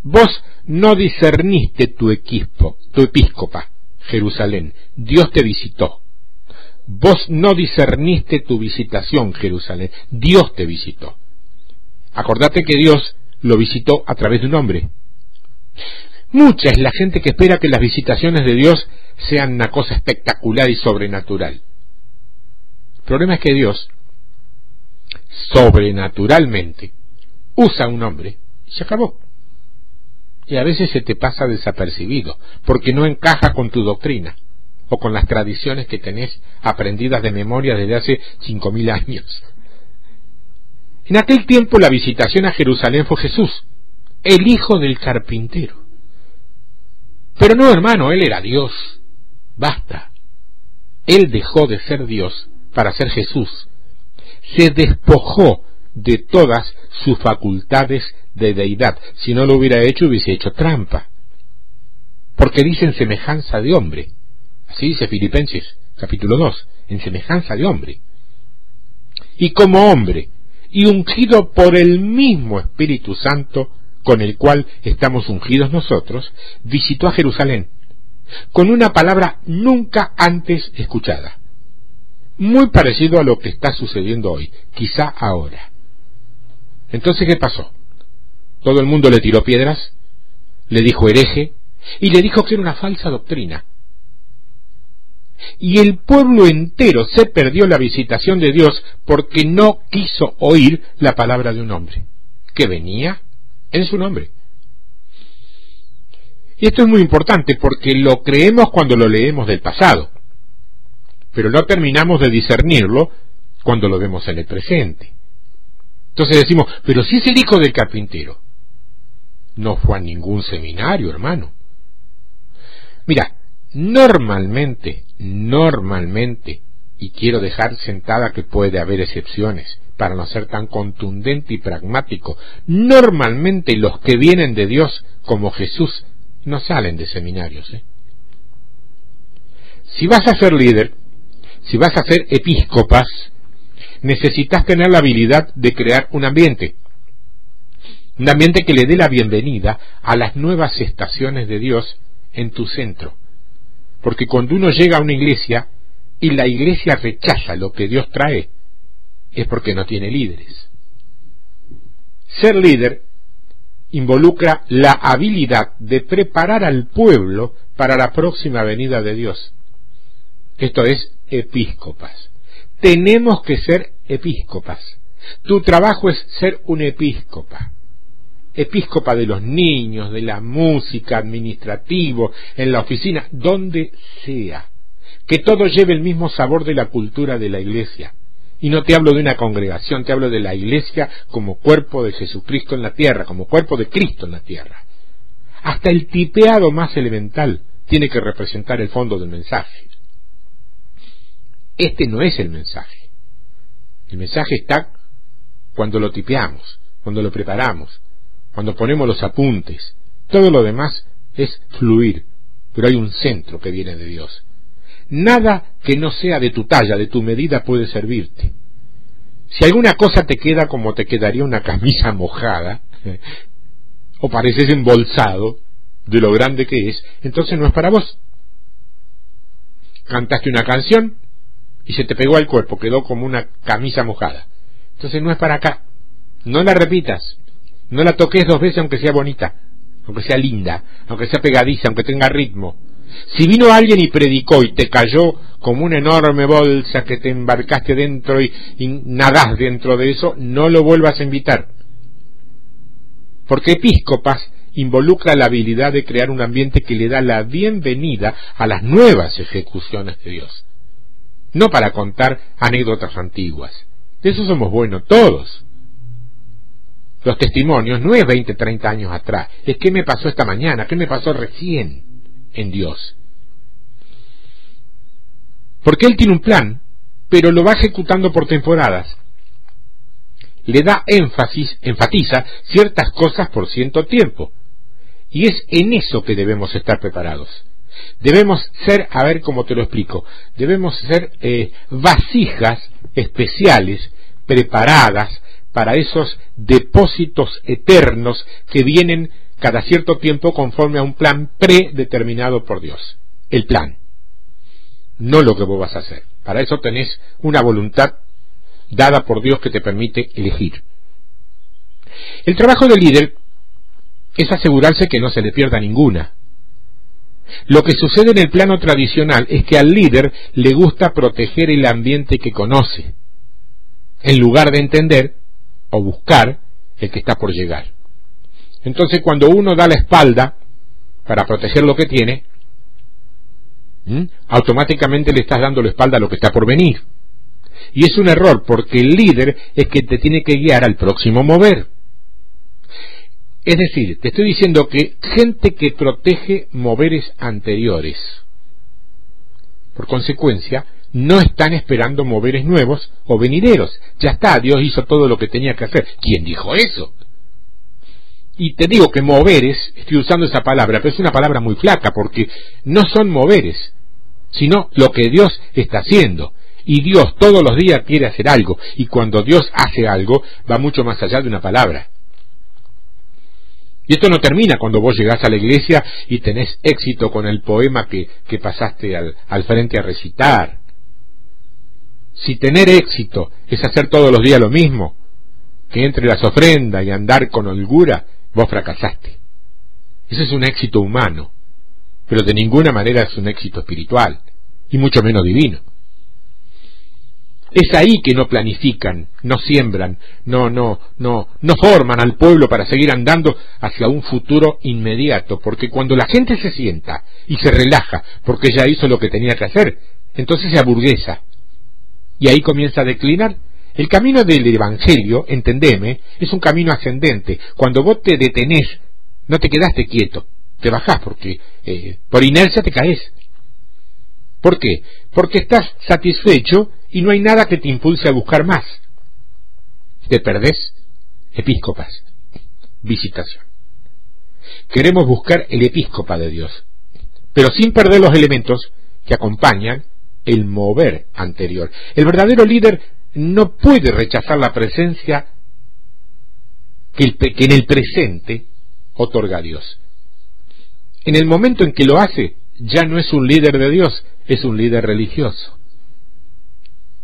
Vos no discerniste tu episcopa, Jerusalén, Dios te visitó. Vos no discerniste tu visitación, Jerusalén, Dios te visitó. Acordate que Dios lo visitó a través de un hombre. Mucha es la gente que espera que las visitaciones de Dios sean una cosa espectacular y sobrenatural. El problema es que Dios, sobrenaturalmente, usa a un hombre y se acabó. Y a veces se te pasa desapercibido, porque no encaja con tu doctrina, o con las tradiciones que tenés aprendidas de memoria desde hace 5000 años. En aquel tiempo la visitación a Jerusalén fue Jesús, el hijo del carpintero. Pero no, hermano, él era Dios. Basta. Él dejó de ser Dios para ser Jesús. Se despojó de todas sus facultades de deidad. Si no lo hubiera hecho, hubiese hecho trampa. Porque dice en semejanza de hombre. Así dice Filipenses, capítulo 2, en semejanza de hombre. Y como hombre, y ungido por el mismo Espíritu Santo, con el cual estamos ungidos nosotros, visitó a Jerusalén, con una palabra nunca antes escuchada. Muy parecido a lo que está sucediendo hoy, quizá ahora. Entonces, ¿qué pasó? Todo el mundo le tiró piedras, le dijo hereje, y le dijo que era una falsa doctrina. Y el pueblo entero se perdió la visitación de Dios porque no quiso oír la palabra de un hombre, que venía en su nombre. Y esto es muy importante porque lo creemos cuando lo leemos del pasado, pero no terminamos de discernirlo cuando lo vemos en el presente. Entonces decimos, pero si es el hijo del carpintero. No fue a ningún seminario, hermano. Mira, normalmente, y quiero dejar sentada que puede haber excepciones, para no ser tan contundente y pragmático, normalmente los que vienen de Dios, como Jesús, no salen de seminarios. Si vas a ser líder, si vas a ser episcopas, necesitas tener la habilidad de crear un ambiente que le dé la bienvenida a las nuevas estaciones de Dios en tu centro. Porque cuando uno llega a una iglesia y la iglesia rechaza lo que Dios trae, es porque no tiene líderes. Ser líder involucra la habilidad de preparar al pueblo para la próxima venida de Dios. Esto es episcopas. Tenemos que ser episcopas. Tu trabajo es ser un episcopa. episcopa de los niños, de la música, administrativo, en la oficina, donde sea. Que todo lleve el mismo sabor de la cultura de la iglesia. Y no te hablo de una congregación, te hablo de la iglesia como cuerpo de Jesucristo en la tierra, como cuerpo de Cristo en la tierra. Hasta el tipeado más elemental tiene que representar el fondo del mensaje. Este no es el mensaje. El mensaje está cuando lo tipeamos, cuando lo preparamos, cuando ponemos los apuntes. Todo lo demás es fluir, pero hay un centro que viene de Dios. Nada que no sea de tu talla, de tu medida, puede servirte. Si alguna cosa te queda como te quedaría una camisa mojada, o pareces embolsado de lo grande que es, entonces no es para vos. Cantaste una canción y se te pegó al cuerpo, quedó como una camisa mojada. Entonces no es para acá. No la repitas, no la toques 2 veces aunque sea bonita, aunque sea linda, aunque sea pegadiza, aunque tenga ritmo. Si vino alguien y predicó y te cayó como una enorme bolsa que te embarcaste dentro y nadás dentro de eso, no lo vuelvas a invitar. Porque episcopas involucra la habilidad de crear un ambiente que le da la bienvenida a las nuevas ejecuciones de Dios. No para contar anécdotas antiguas. De eso somos buenos todos. Los testimonios no es 20, 30 años atrás, es qué me pasó esta mañana, qué me pasó recién en Dios. Porque Él tiene un plan, pero lo va ejecutando por temporadas. Le da énfasis, enfatiza ciertas cosas por cierto tiempo. Y es en eso que debemos estar preparados. Debemos ser, a ver cómo te lo explico, debemos ser vasijas especiales, preparadas para esos depósitos eternos que vienen cada cierto tiempo conforme a un plan predeterminado por Dios. El plan, no lo que vos vas a hacer. Para eso tenés una voluntad dada por Dios que te permite elegir. El trabajo del líder es asegurarse que no se le pierda ninguna. Lo que sucede en el plano tradicional es que al líder le gusta proteger el ambiente que conoce, en lugar de entender o buscar el que está por llegar. Entonces, cuando uno da la espalda para proteger lo que tiene, automáticamente le estás dando la espalda a lo que está por venir. Y es un error, porque el líder es que te tiene que guiar al próximo mover. Es decir, te estoy diciendo que gente que protege moveres anteriores, por consecuencia, no están esperando moveres nuevos o venideros. Ya está, Dios hizo todo lo que tenía que hacer. ¿Quién dijo eso? Y te digo que moveres, estoy usando esa palabra, pero es una palabra muy flaca, porque no son moveres, sino lo que Dios está haciendo. Y Dios todos los días quiere hacer algo, y cuando Dios hace algo, va mucho más allá de una palabra. Y esto no termina cuando vos llegás a la iglesia y tenés éxito con el poema que pasaste al frente a recitar. Si tener éxito es hacer todos los días lo mismo, que entre las ofrendas y andar con holgura, vos fracasaste. Ese es un éxito humano, pero de ninguna manera es un éxito espiritual, y mucho menos divino. Es ahí que no planifican, no siembran, no forman al pueblo para seguir andando hacia un futuro inmediato, porque cuando la gente se sienta y se relaja porque ya hizo lo que tenía que hacer, entonces se aburguesa y ahí comienza a declinar. El camino del Evangelio, entendeme, es un camino ascendente. Cuando vos te detenés, no te quedaste quieto, te bajás porque por inercia te caes. ¿Por qué? Porque estás satisfecho y no hay nada que te impulse a buscar más. Te perdés episcopas, visitación. Queremos buscar el episcopa de Dios, pero sin perder los elementos que acompañan el mover anterior. El verdadero líder no puede rechazar la presencia que en el presente otorga Dios. En el momento en que lo hace, ya no es un líder de Dios, es un líder religioso.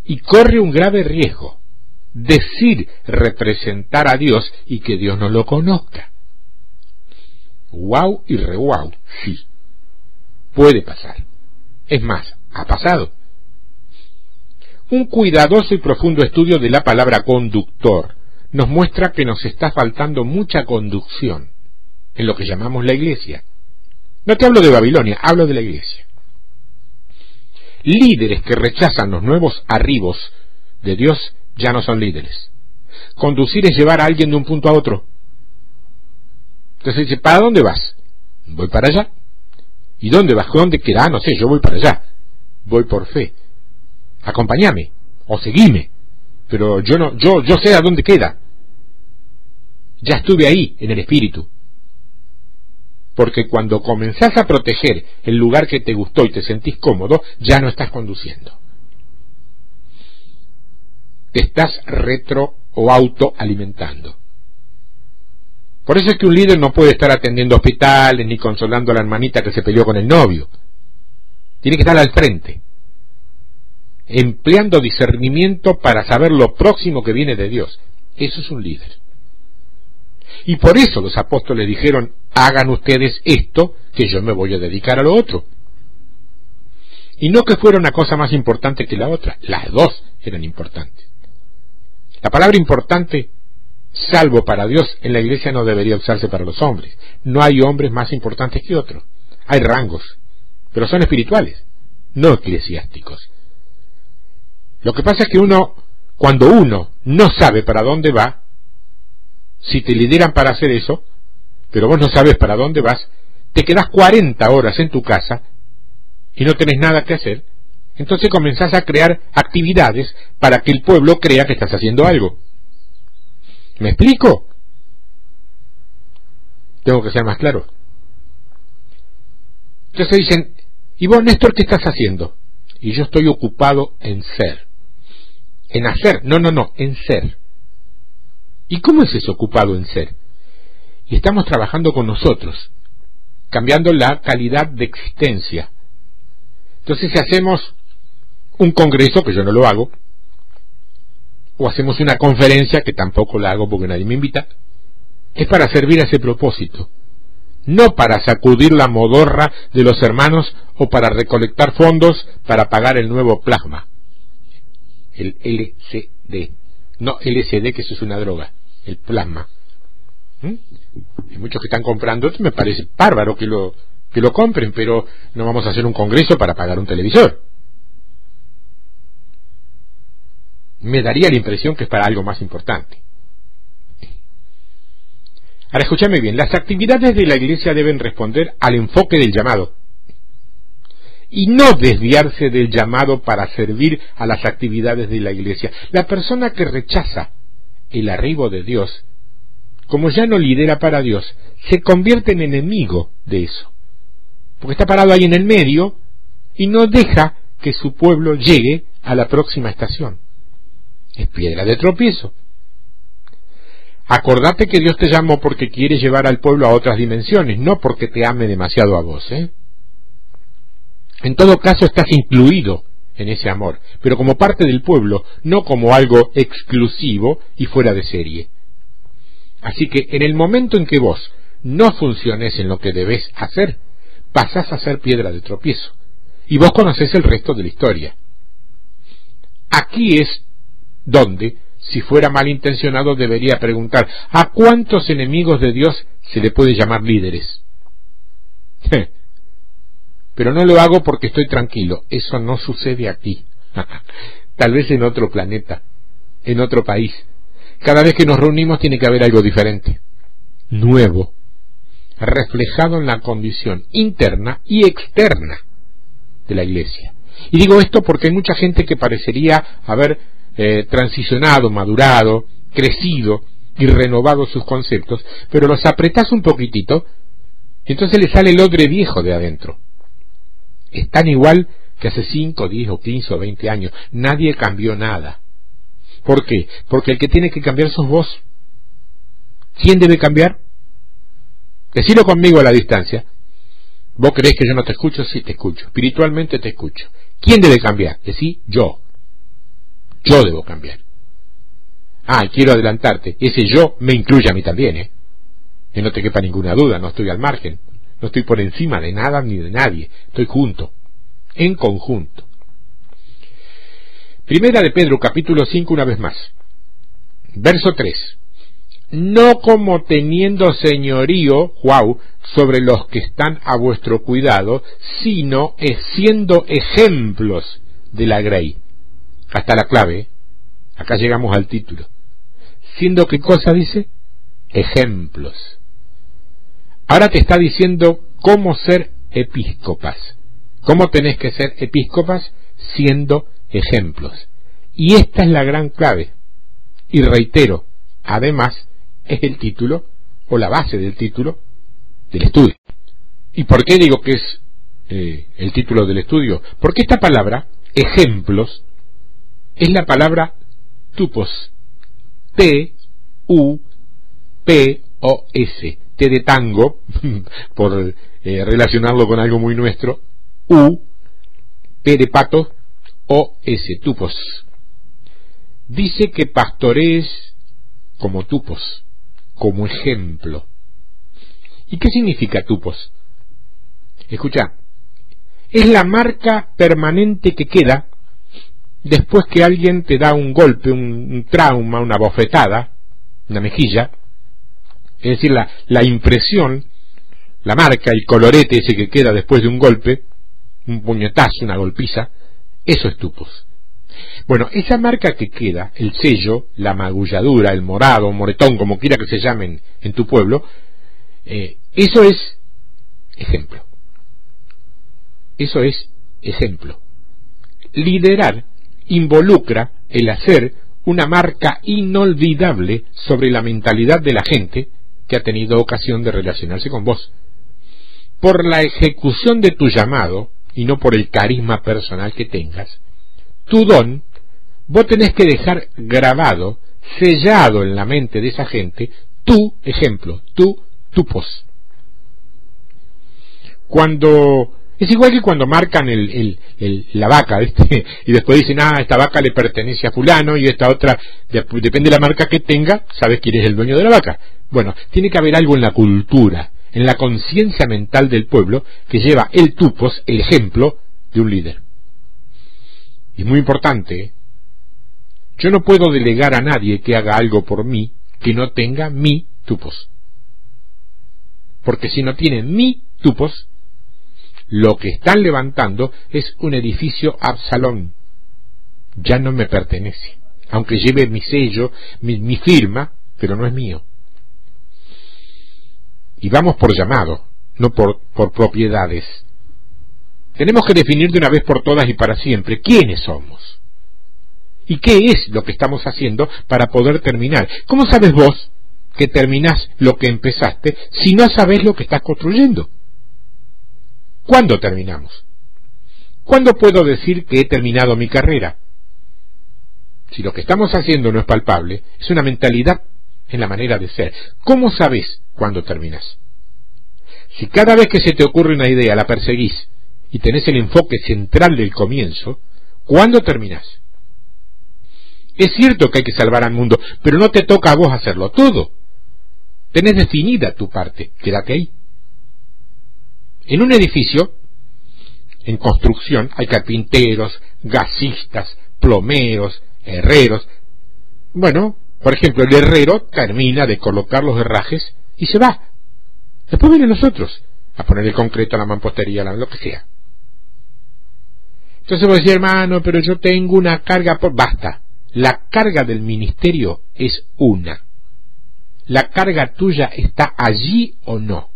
Y corre un grave riesgo, decir representar a Dios y que Dios no lo conozca. Guau y re guau, sí, puede pasar. Es más, ha pasado. Un cuidadoso y profundo estudio de la palabra conductor nos muestra que nos está faltando mucha conducción en lo que llamamos la iglesia. No te hablo de Babilonia, hablo de la iglesia. Líderes que rechazan los nuevos arribos de Dios ya no son líderes. Conducir es llevar a alguien de un punto a otro. Entonces dice, ¿para dónde vas? Voy para allá. ¿Y dónde vas? ¿Dónde queda? No sé, yo voy para allá. Voy por fe. Acompáñame o seguime. Pero yo sé a dónde queda. Ya estuve ahí en el espíritu. Porque cuando comenzás a proteger el lugar que te gustó y te sentís cómodo, ya no estás conduciendo. Te estás retro o autoalimentando. Por eso es que un líder no puede estar atendiendo hospitales ni consolando a la hermanita que se peleó con el novio. Tiene que estar al frente, empleando discernimiento para saber lo próximo que viene de Dios. Eso es un líder. Y por eso los apóstoles dijeron, hagan ustedes esto, que yo me voy a dedicar a lo otro. Y no que fuera una cosa más importante que la otra, las dos eran importantes. La palabra importante, salvo para Dios, en la iglesia no debería usarse para los hombres. No hay hombres más importantes que otros. Hay rangos, pero son espirituales, no eclesiásticos. Lo que pasa es que cuando uno no sabe para dónde va, si te lideran para hacer eso, pero vos no sabes para dónde vas, te quedás 40 horas en tu casa y no tenés nada que hacer, entonces comenzás a crear actividades para que el pueblo crea que estás haciendo algo. ¿Me explico? Tengo que ser más claro. Entonces dicen, ¿y vos, Néstor, qué estás haciendo? Y yo estoy ocupado en ser. En hacer, no, en ser. ¿Y cómo es eso, ocupado en ser? Y estamos trabajando con nosotros, cambiando la calidad de existencia. Entonces, si hacemos un congreso, que yo no lo hago, o hacemos una conferencia, que tampoco la hago porque nadie me invita, es para servir a ese propósito, no para sacudir la modorra de los hermanos o para recolectar fondos para pagar el nuevo plasma, el LSD. No, LSD, que eso es una droga, el plasma. Hay muchos que están comprando, me parece bárbaro que lo compren, pero no vamos a hacer un congreso para pagar un televisor. Me daría la impresión que es para algo más importante. Ahora escúchame bien, las actividades de la iglesia deben responder al enfoque del llamado y no desviarse del llamado para servir a las actividades de la iglesia. La persona que rechaza el arribo de Dios, como ya no lidera para Dios, se convierte en enemigo de eso, porque está parado ahí en el medio y no deja que su pueblo llegue a la próxima estación. Es piedra de tropiezo. Acordate que Dios te llamó porque quiere llevar al pueblo a otras dimensiones, no porque te ame demasiado a vos, En todo caso estás incluido en ese amor, pero como parte del pueblo, no como algo exclusivo y fuera de serie. Así que en el momento en que vos no funciones en lo que debés hacer, pasás a ser piedra de tropiezo, y vos conocés el resto de la historia. Aquí es donde, si fuera malintencionado, debería preguntar, ¿a cuántos enemigos de Dios se le puede llamar líderes? Pero no lo hago porque estoy tranquilo. Eso no sucede aquí. Tal vez en otro planeta, en otro país. Cada vez que nos reunimos tiene que haber algo diferente, nuevo, reflejado en la condición interna y externa de la iglesia. Y digo esto porque hay mucha gente que parecería haber transicionado, madurado, crecido y renovado sus conceptos, pero los apretás un poquitito y entonces le sale el odre viejo de adentro. Están igual que hace 5, 10 o 15 o 20 años. Nadie cambió nada. ¿Por qué? Porque el que tiene que cambiar sos vos. ¿Quién debe cambiar? Decilo conmigo a la distancia. ¿Vos creés que yo no te escucho? Sí, te escucho. Espiritualmente te escucho. ¿Quién debe cambiar? Decí yo. Yo debo cambiar. Quiero adelantarte. Ese yo me incluye a mí también, Que no te quepa ninguna duda, no estoy al margen. No estoy por encima de nada ni de nadie. Estoy junto, en conjunto. Primera de Pedro, capítulo 5, una vez más. Verso 3. no como teniendo señorío, wow, sobre los que están a vuestro cuidado, sino siendo ejemplos de la grey. Hasta la clave, acá llegamos al título. Siendo, ¿qué cosa dice? Ejemplos. Ahora te está diciendo cómo ser episcopas. ¿Cómo tenés que ser episcopas? Siendo ejemplos. Y esta es la gran clave. Y reitero, además, es el título, o la base del título, del estudio. ¿Y por qué digo que es el título del estudio? Porque esta palabra, ejemplos, es la palabra tupos. T-U-P-O-S. T de tango, por relacionarlo con algo muy nuestro. U, P de pato, O-S, tupos. Dice que pastorees como tupos, como ejemplo. ¿Y qué significa tupos? Escucha, es la marca permanente que queda después que alguien te da un golpe, un trauma, una bofetada, una mejilla. Es decir, la impresión, la marca, el colorete ese que queda después de un golpe, un puñetazo, una golpiza, eso es tupos. Bueno, esa marca que queda, el sello, la magulladura, el morado, moretón, como quiera que se llamen en tu pueblo, eso es ejemplo. Eso es ejemplo. Liderar involucra el hacer una marca inolvidable sobre la mentalidad de la gente que ha tenido ocasión de relacionarse con vos. Por la ejecución de tu llamado, y no por el carisma personal que tengas, tu don, vos tenés que dejar grabado, sellado en la mente de esa gente, tu ejemplo, tu tupos. Es igual que cuando marcan la vaca, ¿viste? Y después dicen, esta vaca le pertenece a fulano y esta otra, depende de la marca que tenga, sabes quién es el dueño de la vaca. Bueno, tiene que haber algo en la cultura, en la conciencia mental del pueblo, que lleva el tupos, el ejemplo de un líder. Y es muy importante, ¿eh? Yo no puedo delegar a nadie que haga algo por mí que no tenga mi tupos. Porque si no tiene mi tupos, lo que están levantando es un edificio Absalón. Ya no me pertenece. Aunque lleve mi sello, mi firma, pero no es mío. Y vamos por llamado, no por propiedades. Tenemos que definir de una vez por todas y para siempre quiénes somos. ¿Y qué es lo que estamos haciendo para poder terminar? ¿Cómo sabes vos que terminás lo que empezaste si no sabés lo que estás construyendo? ¿Cuándo terminamos? ¿Cuándo puedo decir que he terminado mi carrera? Si lo que estamos haciendo no es palpable, es una mentalidad en la manera de ser. ¿Cómo sabés cuándo terminás? Si cada vez que se te ocurre una idea la perseguís y tenés el enfoque central del comienzo, ¿cuándo terminás? Es cierto que hay que salvar al mundo, pero no te toca a vos hacerlo todo. Tenés definida tu parte, quédate ahí. En un edificio, en construcción, hay carpinteros, gasistas, plomeros, herreros. Bueno, por ejemplo, el herrero termina de colocar los herrajes y se va. Después vienen los otros a poner el concreto, la mampostería, lo que sea. Entonces vos decís, hermano, pero yo tengo una carga Basta. La carga del ministerio es una. La carga tuya está allí o no.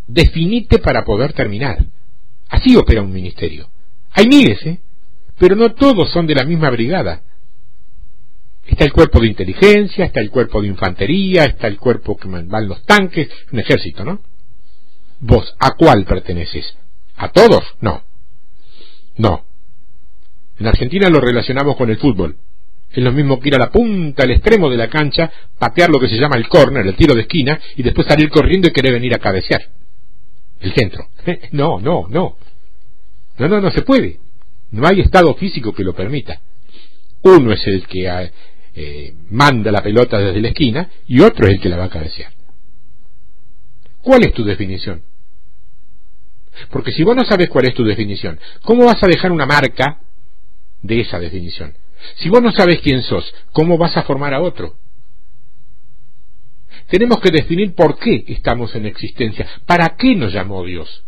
Definite para poder terminar. Así opera un ministerio. Hay miles, pero no todos son de la misma brigada. Está el cuerpo de inteligencia, está el cuerpo de infantería, está el cuerpo que van los tanques, un ejército, ¿no? ¿Vos a cuál perteneces? ¿A todos? No. No. En Argentina lo relacionamos con el fútbol. Es lo mismo que ir a la punta, al extremo de la cancha, patear lo que se llama el córner, el tiro de esquina, y después salir corriendo y querer venir a cabecear. El centro. No se puede. No hay estado físico que lo permita. Uno es el que manda la pelota desde la esquina y otro es el que la va a cabecear. ¿Cuál es tu definición? Porque si vos no sabes cuál es tu definición, ¿cómo vas a dejar una marca de esa definición? Si vos no sabes quién sos, ¿cómo vas a formar a otro? Tenemos que definir por qué estamos en existencia, para qué nos llamó Dios.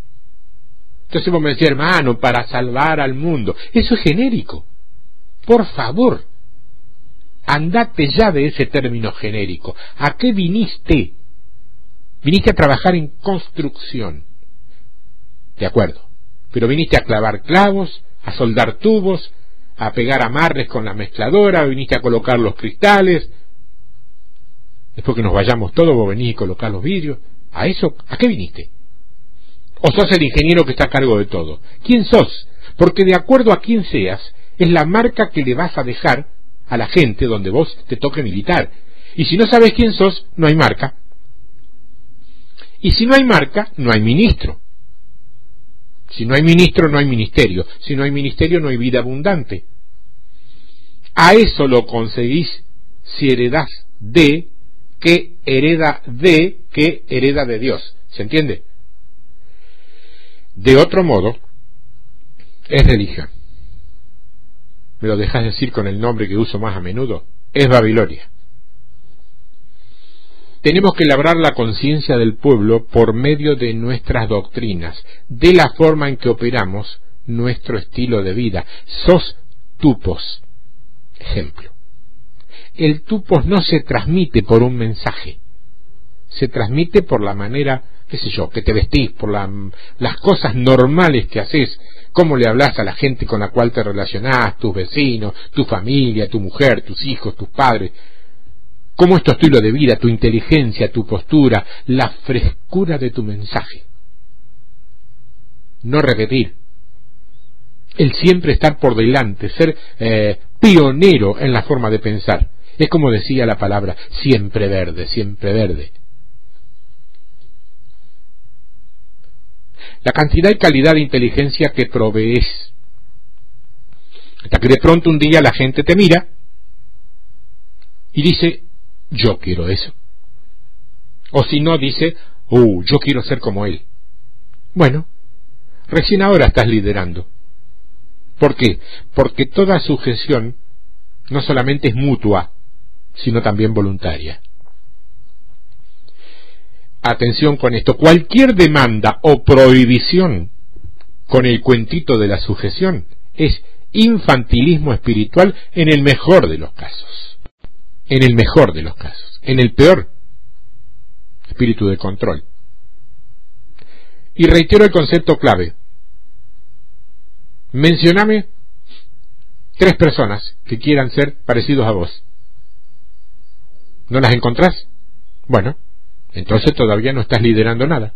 Entonces vos me decís, hermano, para salvar al mundo. Eso es genérico. Por favor, andate ya de ese término genérico. ¿A qué viniste? Viniste a trabajar en construcción. De acuerdo. Pero viniste a clavar clavos, a soldar tubos, a pegar amarres con la mezcladora, viniste a colocar los cristales. Después que nos vayamos todos, vos venís y colocás los vidrios. ¿A eso? ¿A qué viniste? ¿O sos el ingeniero que está a cargo de todo? ¿Quién sos? Porque de acuerdo a quién seas, es la marca que le vas a dejar a la gente donde vos te toque militar. Y si no sabes quién sos, no hay marca. Y si no hay marca, no hay ministro. Si no hay ministro, no hay ministerio. Si no hay ministerio, no hay vida abundante. A eso lo conseguís si heredás de que hereda de Dios. ¿Se entiende? De otro modo, es religión. ¿Me lo dejas decir con el nombre que uso más a menudo? Es Babilonia. Tenemos que labrar la conciencia del pueblo por medio de nuestras doctrinas, de la forma en que operamos nuestro estilo de vida. Sos tupos. Ejemplo. El tupos no se transmite por un mensaje. Se transmite por la manera, qué sé yo, que te vestís, por las cosas normales que haces, cómo le hablas a la gente con la cual te relacionás, tus vecinos, tu familia, tu mujer, tus hijos, tus padres. Cómo es tu estilo de vida, tu inteligencia, tu postura, la frescura de tu mensaje. No repetir. El siempre estar por delante, ser pionero en la forma de pensar. Es como decía la palabra, siempre verde, siempre verde. La cantidad y calidad de inteligencia que provees. Hasta que de pronto un día la gente te mira y dice, yo quiero eso. O si no, dice, yo quiero ser como él. Bueno, recién ahora estás liderando. ¿Por qué? Porque toda sujeción no solamente es mutua, sino también voluntaria. Atención con esto, cualquier demanda o prohibición con el cuentito de la sujeción es infantilismo espiritual en el mejor de los casos. En el mejor de los casos. En el peor, espíritu de control. Y reitero el concepto clave. Mencioname 3 personas que quieran ser parecidos a vos. ¿No las encontrás? Bueno, entonces todavía no estás liderando nada.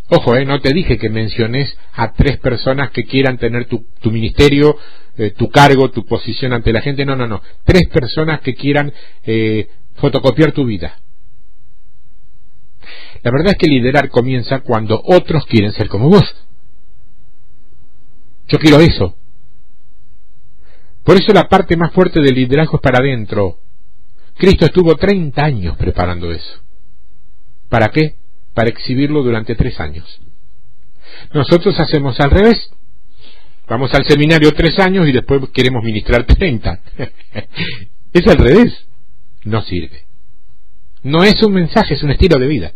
Ojo, no te dije que menciones a 3 personas que quieran tener tu ministerio, tu cargo, tu posición ante la gente. No. 3 personas que quieran fotocopiar tu vida. La verdad es que liderar comienza cuando otros quieren ser como vos. Yo quiero eso. Por eso la parte más fuerte del liderazgo es para adentro. Cristo estuvo 30 años preparando eso. ¿Para qué? Para exhibirlo durante 3 años. Nosotros hacemos al revés. Vamos al seminario 3 años y después queremos ministrar 30. Es al revés. No sirve. No es un mensaje, es un estilo de vida.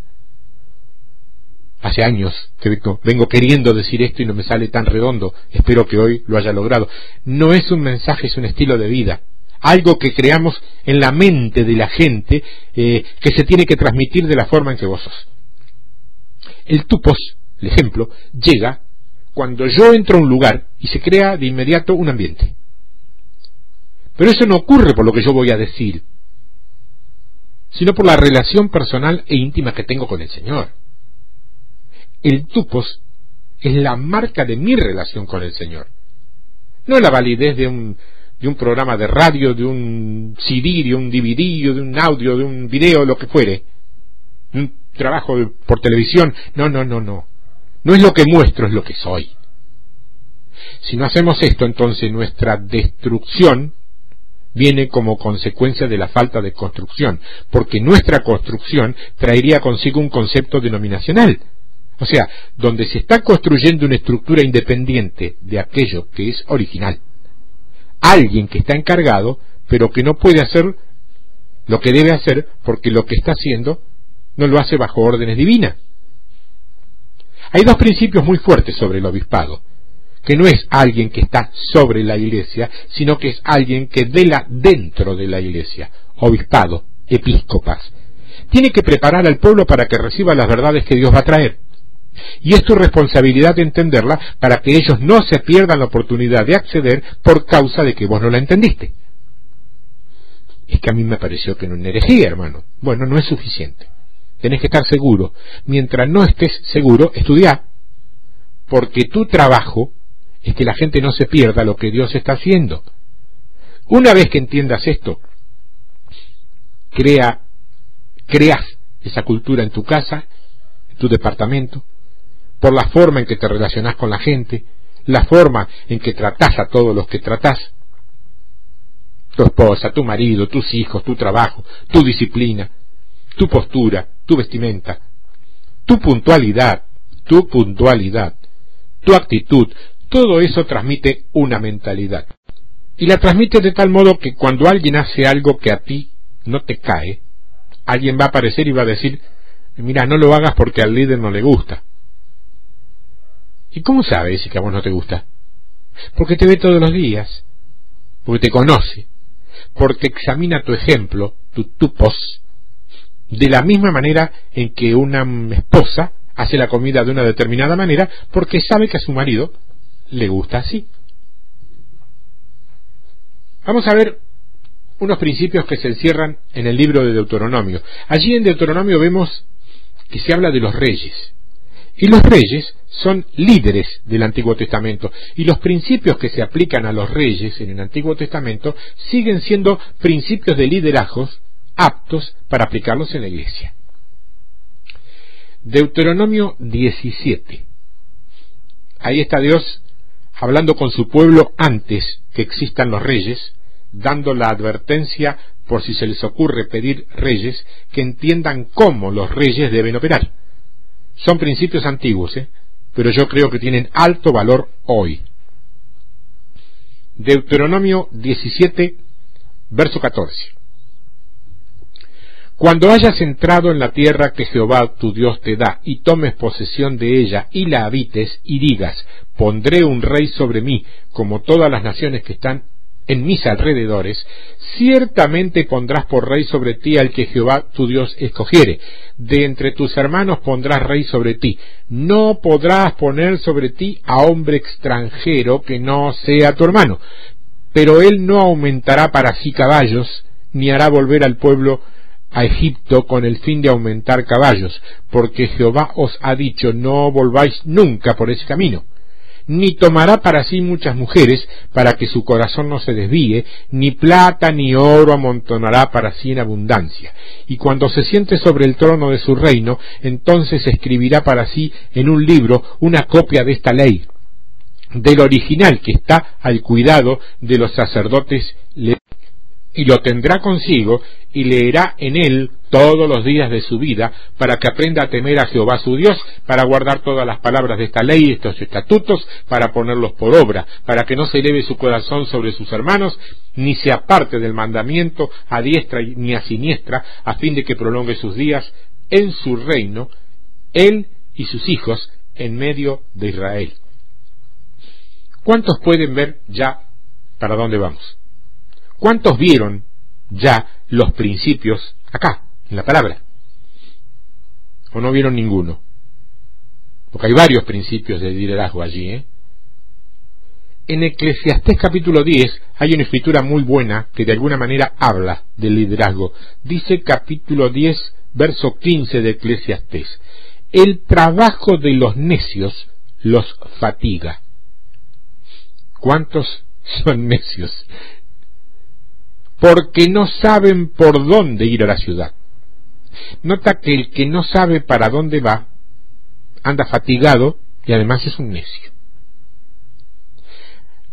Hace años que vengo queriendo decir esto y no me sale tan redondo. Espero que hoy lo haya logrado. No es un mensaje, es un estilo de vida. Algo que creamos en la mente de la gente que se tiene que transmitir de la forma en que vos sos. El tupos, el ejemplo, llega cuando yo entro a un lugar y se crea de inmediato un ambiente. Pero eso no ocurre por lo que yo voy a decir, sino por la relación personal e íntima que tengo con el Señor. El tupos es la marca de mi relación con el Señor. No la validez de un programa de radio, de un CD, de un DVD, de un audio, de un video, lo que fuere. Un trabajo por televisión. No. No es lo que muestro, es lo que soy. Si no hacemos esto, entonces nuestra destrucción viene como consecuencia de la falta de construcción, porque nuestra construcción traería consigo un concepto denominacional. O sea, donde se está construyendo una estructura independiente de aquello que es original. Alguien que está encargado, pero que no puede hacer lo que debe hacer, porque lo que está haciendo no lo hace bajo órdenes divinas. Hay dos principios muy fuertes sobre el obispado, que no es alguien que está sobre la iglesia, sino que es alguien que vela dentro de la iglesia. Obispado, episcopas. Tiene que preparar al pueblo para que reciba las verdades que Dios va a traer. Y es tu responsabilidad de entenderla para que ellos no se pierdan la oportunidad de acceder por causa de que vos no la entendiste. Es que a mí me pareció que era una herejía, hermano. Bueno, no es suficiente. Tenés que estar seguro. Mientras no estés seguro, estudiá. Porque tu trabajo es que la gente no se pierda lo que Dios está haciendo. Una vez que entiendas esto, creas esa cultura en tu casa, en tu departamento, por la forma en que te relacionás con la gente, la forma en que tratás a todos los que tratás, tu esposa, tu marido, tus hijos, tu trabajo, tu disciplina, tu postura, tu vestimenta, tu puntualidad, tu actitud, todo eso transmite una mentalidad. Y la transmite de tal modo que cuando alguien hace algo que a ti no te cae, alguien va a aparecer y va a decir, mira, no lo hagas porque al líder no le gusta. ¿Y cómo sabes si que a vos no te gusta? Porque te ve todos los días, porque te conoce, porque examina tu ejemplo, tu tupos, de la misma manera en que una esposa hace la comida de una determinada manera, porque sabe que a su marido le gusta así. Vamos a ver unos principios que se encierran en el libro de Deuteronomio. Allí en Deuteronomio vemos que se habla de los reyes. Y los reyes son líderes del Antiguo Testamento. Y los principios que se aplican a los reyes en el Antiguo Testamento siguen siendo principios de liderazgos aptos para aplicarlos en la iglesia. Deuteronomio 17. Ahí está Dios hablando con su pueblo antes que existan los reyes, dando la advertencia por si se les ocurre pedir reyes, que entiendan cómo los reyes deben operar. Son principios antiguos, pero yo creo que tienen alto valor hoy. Deuteronomio 17, verso 14. Cuando hayas entrado en la tierra que Jehová tu Dios te da, y tomes posesión de ella, y la habites, y digas, pondré un rey sobre mí, como todas las naciones que están en mis alrededores, ciertamente pondrás por rey sobre ti al que Jehová tu Dios escogiere. De entre tus hermanos pondrás rey sobre ti. No podrás poner sobre ti a hombre extranjero que no sea tu hermano. Pero él no aumentará para sí caballos, ni hará volver al pueblo a Egipto con el fin de aumentar caballos, porque Jehová os ha dicho, no volváis nunca por ese camino. Ni tomará para sí muchas mujeres, para que su corazón no se desvíe, ni plata ni oro amontonará para sí en abundancia. Y cuando se siente sobre el trono de su reino, entonces escribirá para sí en un libro una copia de esta ley, del original que está al cuidado de los sacerdotes, y lo tendrá consigo, y leerá en él todos los días de su vida, para que aprenda a temer a Jehová su Dios, para guardar todas las palabras de esta ley y estos estatutos, para ponerlos por obra, para que no se eleve su corazón sobre sus hermanos, ni se aparte del mandamiento a diestra ni a siniestra, a fin de que prolongue sus días en su reino, él y sus hijos, en medio de Israel. ¿Cuántos pueden ver ya para dónde vamos? ¿Cuántos vieron ya los principios acá, en la palabra? ¿O no vieron ninguno? Porque hay varios principios de liderazgo allí, En Eclesiastés capítulo 10 hay una escritura muy buena que de alguna manera habla del liderazgo. Dice capítulo 10, verso 15 de Eclesiastés: el trabajo de los necios los fatiga. ¿Cuántos son necios? Porque no saben por dónde ir a la ciudad. Nota que el que no sabe para dónde va, anda fatigado y además es un necio.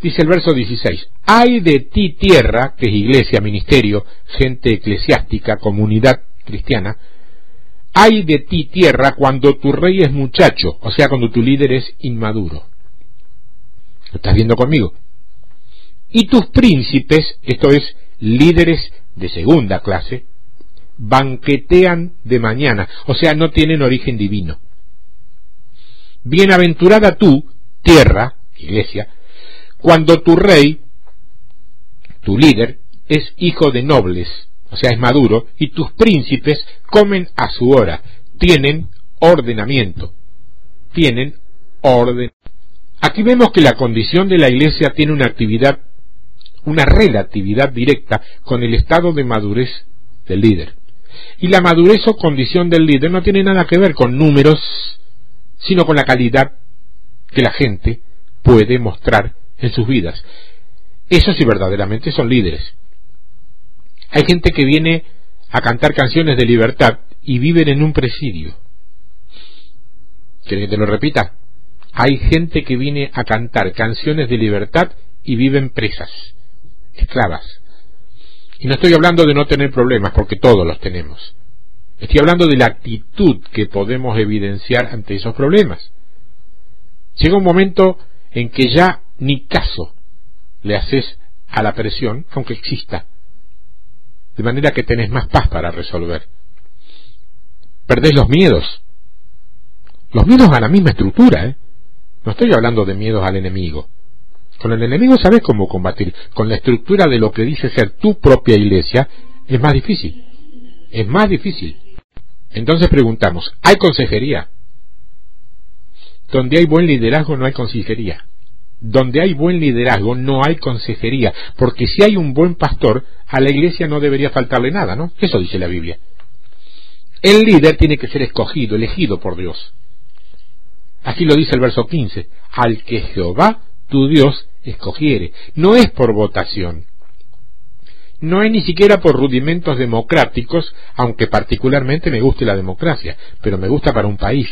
Dice el verso 16, ay de ti tierra, que es iglesia, ministerio, gente eclesiástica, comunidad cristiana, ay de ti tierra cuando tu rey es muchacho, o sea, cuando tu líder es inmaduro. ¿Lo estás viendo conmigo? Y tus príncipes, esto es, líderes de segunda clase, banquetean de mañana, o sea, no tienen origen divino. Bienaventurada tú, tierra, iglesia, cuando tu rey, tu líder, es hijo de nobles, o sea, es maduro, y tus príncipes comen a su hora, tienen ordenamiento, tienen orden. Aquí vemos que la condición de la iglesia tiene una relatividad directa con el estado de madurez del líder. Y la madurez o condición del líder no tiene nada que ver con números, sino con la calidad que la gente puede mostrar en sus vidas. Eso sí verdaderamente son líderes. Hay gente que viene a cantar canciones de libertad y viven en un presidio. ¿Quieren que te lo repita? Hay gente que viene a cantar canciones de libertad y viven presas, esclavas. Y no estoy hablando de no tener problemas, porque todos los tenemos. Estoy hablando de la actitud que podemos evidenciar ante esos problemas. Llega un momento en que ya ni caso le haces a la presión, aunque exista, de manera que tenés más paz para resolver. Perdés los miedos. Los miedos a la misma estructura, No estoy hablando de miedos al enemigo. Con el enemigo sabes cómo combatir. Con la estructura de lo que dice ser tu propia iglesia es más difícil. Es más difícil. Entonces preguntamos, ¿hay consejería? Donde hay buen liderazgo no hay consejería. Donde hay buen liderazgo no hay consejería. Porque si hay un buen pastor, a la iglesia no debería faltarle nada, ¿no? Eso dice la Biblia. El líder tiene que ser escogido, elegido por Dios. Aquí lo dice el verso 15. Al que Jehová, tu Dios, escogiere. No es por votación. No es ni siquiera por rudimentos democráticos, aunque particularmente me guste la democracia, pero me gusta para un país.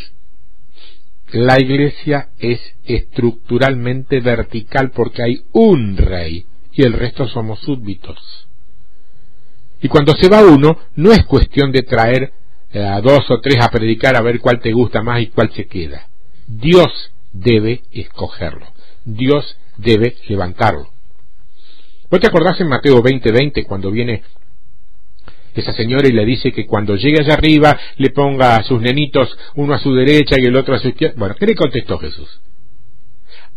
La iglesia es estructuralmente vertical porque hay un rey y el resto somos súbditos. Y cuando se va uno, no es cuestión de traer a 2 o 3 a predicar a ver cuál te gusta más y cuál se queda. Dios debe escogerlo. Dios debe levantarlo. ¿Vos te acordás en Mateo 20:20 cuando viene esa señora y le dice que cuando llegue allá arriba le ponga a sus nenitos uno a su derecha y el otro a su izquierda? Bueno, ¿qué le contestó Jesús?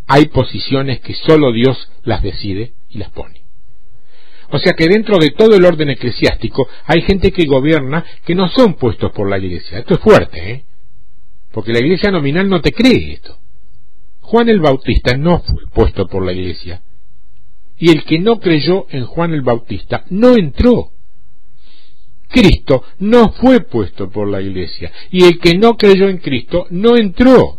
Hay posiciones que solo Dios las decide y las pone. O sea que dentro de todo el orden eclesiástico hay gente que gobierna que no son puestos por la iglesia. Esto es fuerte, porque la iglesia nominal no te cree esto. Juan el Bautista no fue puesto por la iglesia. Y el que no creyó en Juan el Bautista no entró. Cristo no fue puesto por la iglesia. Y el que no creyó en Cristo no entró.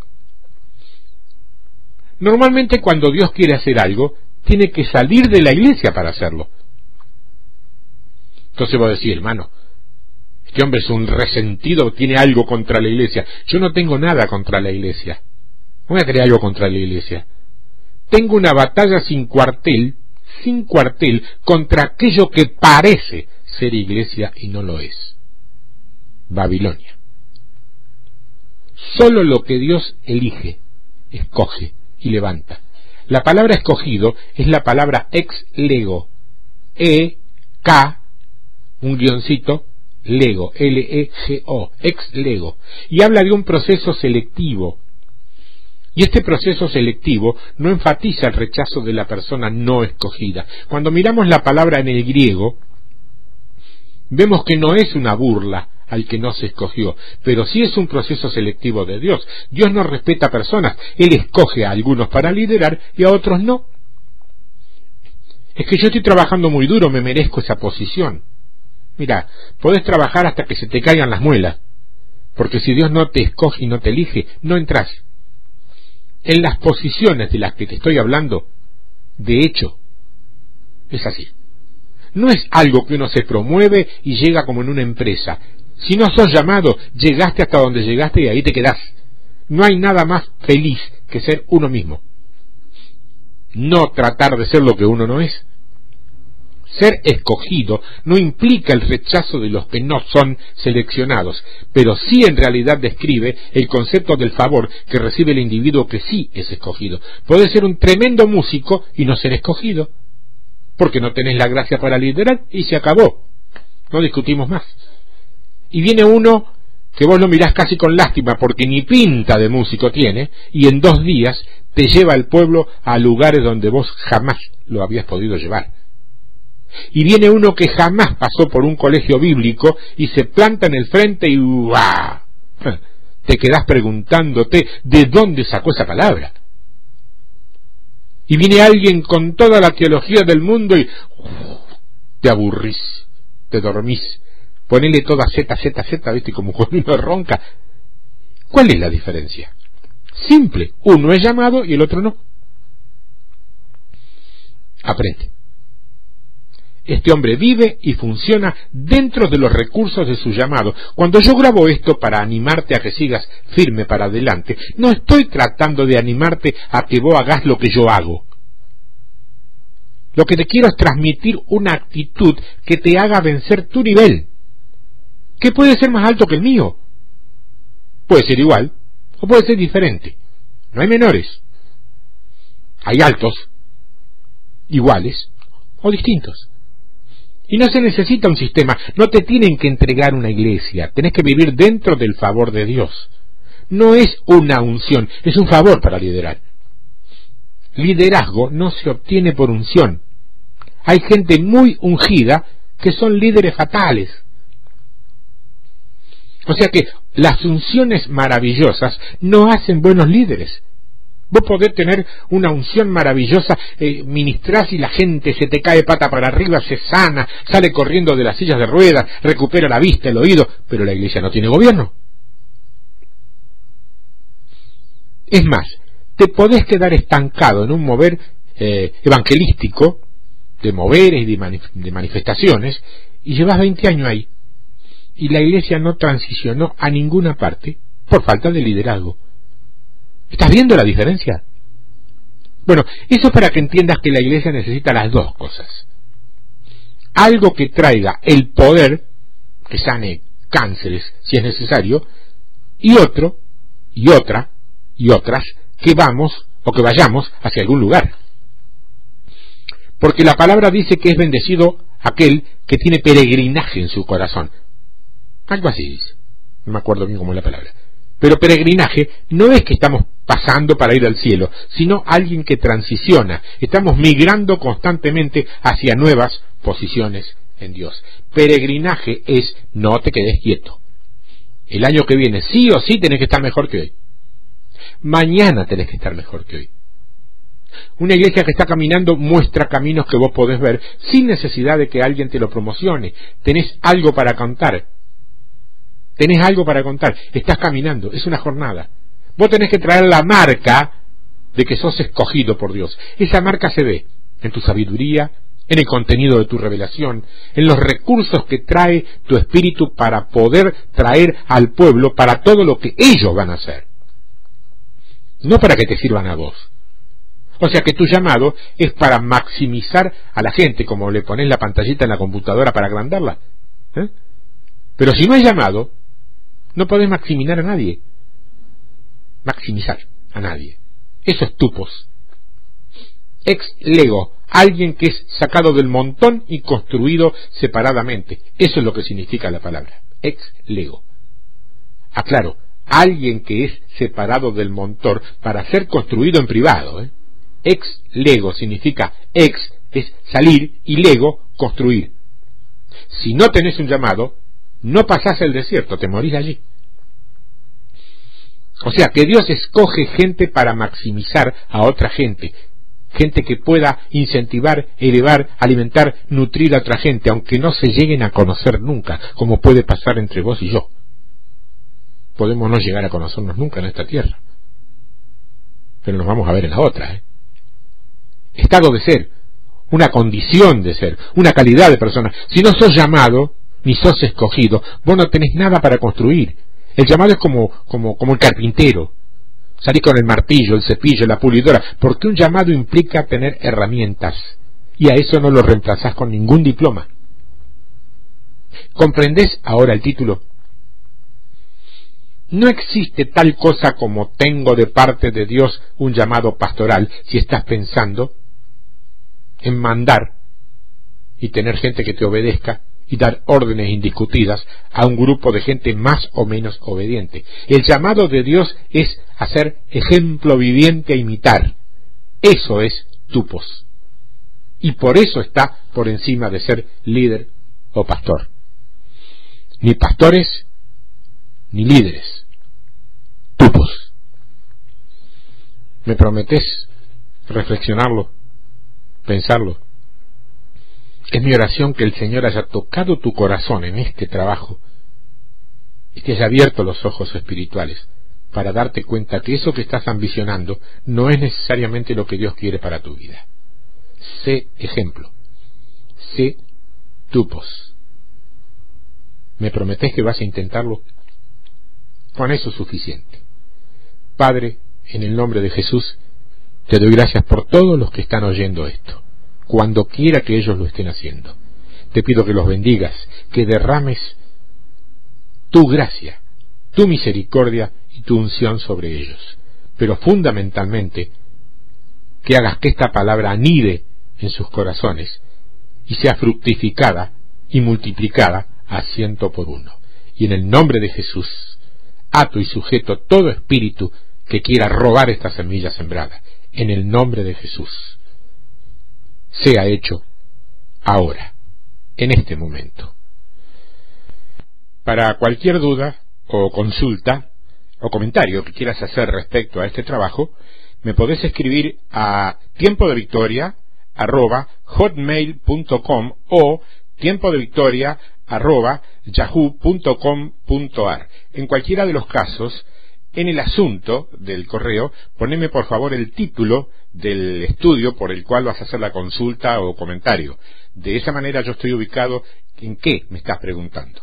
Normalmente cuando Dios quiere hacer algo, tiene que salir de la iglesia para hacerlo. Entonces voy a decir, hermano, este hombre es un resentido, tiene algo contra la iglesia. Yo no tengo nada contra la iglesia. No voy a crear algo contra la iglesia. Tengo una batalla sin cuartel contra aquello que parece ser iglesia y no lo es. Babilonia. Solo lo que Dios elige, escoge y levanta. La palabra escogido es la palabra ex lego. E-K, un guioncito, lego, L-E-G-O, ex lego. Y habla de un proceso selectivo. Y este proceso selectivo no enfatiza el rechazo de la persona no escogida. Cuando miramos la palabra en el griego, vemos que no es una burla al que no se escogió, pero sí es un proceso selectivo de Dios. Dios no respeta personas, Él escoge a algunos para liderar y a otros no. Es que yo estoy trabajando muy duro, me merezco esa posición. Mira, podés trabajar hasta que se te caigan las muelas, porque si Dios no te escoge y no te elige, no entras. En las posiciones de las que te estoy hablando, de hecho, es así. No es algo que uno se promueve y llega como en una empresa. Si no sos llamado, llegaste hasta donde llegaste y ahí te quedás. No hay nada más feliz que ser uno mismo. No tratar de ser lo que uno no es. Ser escogido no implica el rechazo de los que no son seleccionados, pero sí en realidad describe el concepto del favor que recibe el individuo que sí es escogido. Puede ser un tremendo músico y no ser escogido, porque no tenés la gracia para liderar y se acabó. No discutimos más. y viene uno que vos lo mirás casi con lástima porque ni pinta de músico tiene, y en 2 días te lleva al pueblo a lugares donde vos jamás lo habías podido llevar. Y viene uno que jamás pasó por un colegio bíblico y se planta en el frente y ¡uah! Te quedás preguntándote de dónde sacó esa palabra. Y viene alguien con toda la teología del mundo y te aburrís, te dormís. Ponele toda Z, ¿viste? Como cuando uno ronca. ¿Cuál es la diferencia? Simple, uno es llamado y el otro no. Aprende. Este hombre vive y funciona dentro de los recursos de su llamado. Cuando yo grabo esto para animarte a que sigas firme para adelante, no estoy tratando de animarte a que vos hagas lo que yo hago. Lo que te quiero es transmitir una actitud que te haga vencer tu nivel, que puede ser más alto que el mío. Puede ser igual o puede ser diferente. No hay menores. Hay altos, iguales o distintos. Y no se necesita un sistema, no te tienen que entregar una iglesia, tenés que vivir dentro del favor de Dios. No es una unción, es un favor para liderar. Liderazgo no se obtiene por unción. Hay gente muy ungida que son líderes fatales. O sea que las unciones maravillosas no hacen buenos líderes. Vos podés tener una unción maravillosa, ministrás y la gente se te cae pata para arriba, se sana, sale corriendo de las sillas de ruedas, recupera la vista, el oído, pero la iglesia no tiene gobierno. Es más, te podés quedar estancado en un mover evangelístico, de moveres y de manifestaciones, y llevas 20 años ahí, y la iglesia no transicionó a ninguna parte por falta de liderazgo. ¿Estás viendo la diferencia? Bueno, eso es para que entiendas que la iglesia necesita las dos cosas. Algo que traiga el poder, que sane cánceres si es necesario, y otro, y otra, y otras, que vamos o que vayamos hacia algún lugar. Porque la palabra dice que es bendecido aquel que tiene peregrinaje en su corazón. Algo así dice. No me acuerdo bien cómo es la palabra. Pero peregrinaje no es que estamos pasando para ir al cielo, sino alguien que transiciona. Estamos migrando constantemente hacia nuevas posiciones en Dios. Peregrinaje es no te quedes quieto. El año que viene sí o sí tenés que estar mejor que hoy. Mañana tenés que estar mejor que hoy. Una iglesia que está caminando muestra caminos que vos podés ver sin necesidad de que alguien te lo promocione. Tenés algo para contar. Tenés algo para contar, estás caminando, es una jornada. Vos tenés que traer la marca de que sos escogido por Dios. Esa marca se ve en tu sabiduría, en el contenido de tu revelación, en los recursos que trae tu espíritu para poder traer al pueblo para todo lo que ellos van a hacer. No para que te sirvan a vos. O sea que tu llamado es para maximizar a la gente, como le pones la pantallita en la computadora para agrandarla. Pero si no hay llamado, no podés maximizar a nadie. Maximizar a nadie. Eso es tupos. Ex lego, alguien que es sacado del montón y construido separadamente. Eso es lo que significa la palabra. Ex lego. Aclaro, alguien que es separado del montón para ser construido en privado. Ex lego significa ex es salir y lego construir. Si no tenés un llamado, no pasás el desierto, te morís allí. O sea que Dios escoge gente para maximizar a otra gente. Gente que pueda incentivar, elevar, alimentar, nutrir a otra gente, aunque no se lleguen a conocer nunca, como puede pasar entre vos y yo. Podemos no llegar a conocernos nunca en esta tierra, pero nos vamos a ver en la otra. Estado de ser, una condición de ser, una calidad de persona. Si no sos llamado, ni sos escogido, vos no tenés nada para construir. El llamado es como el carpintero. Salís con el martillo, el cepillo, la pulidora, porque un llamado implica tener herramientas, y a eso no lo reemplazás con ningún diploma. ¿Comprendés ahora el título? No existe tal cosa como tengo de parte de Dios un llamado pastoral si estás pensando en mandar y tener gente que te obedezca y dar órdenes indiscutidas a un grupo de gente más o menos obediente. El llamado de Dios es a ser ejemplo viviente a imitar. Eso es tupos. Y por eso está por encima de ser líder o pastor. Ni pastores, ni líderes. Tupos. ¿Me prometés reflexionarlo, pensarlo? Es mi oración que el Señor haya tocado tu corazón en este trabajo y te haya abierto los ojos espirituales para darte cuenta que eso que estás ambicionando no es necesariamente lo que Dios quiere para tu vida. Sé ejemplo. Sé tupos. ¿Me prometés que vas a intentarlo? Con eso es suficiente. Padre, en el nombre de Jesús, te doy gracias por todos los que están oyendo esto, cuando quiera que ellos lo estén haciendo. Te pido que los bendigas, que derrames tu gracia, tu misericordia y tu unción sobre ellos. Pero fundamentalmente, que hagas que esta palabra anide en sus corazones y sea fructificada y multiplicada a 100 por 1. Y en el nombre de Jesús, ato y sujeto todo espíritu que quiera robar esta semilla sembrada. En el nombre de Jesús. Sea hecho ahora, en este momento. Para cualquier duda o consulta o comentario que quieras hacer respecto a este trabajo, me podés escribir a tiempodevictoria@hotmail.com o tiempodevictoria@yahoo.com.ar. En cualquiera de los casos, en el asunto del correo, poneme por favor el título del estudio por el cual vas a hacer la consulta o comentario. De esa manera yo estoy ubicado en qué me estás preguntando.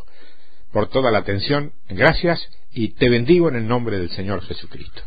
Por toda la atención, gracias y te bendigo en el nombre del Señor Jesucristo.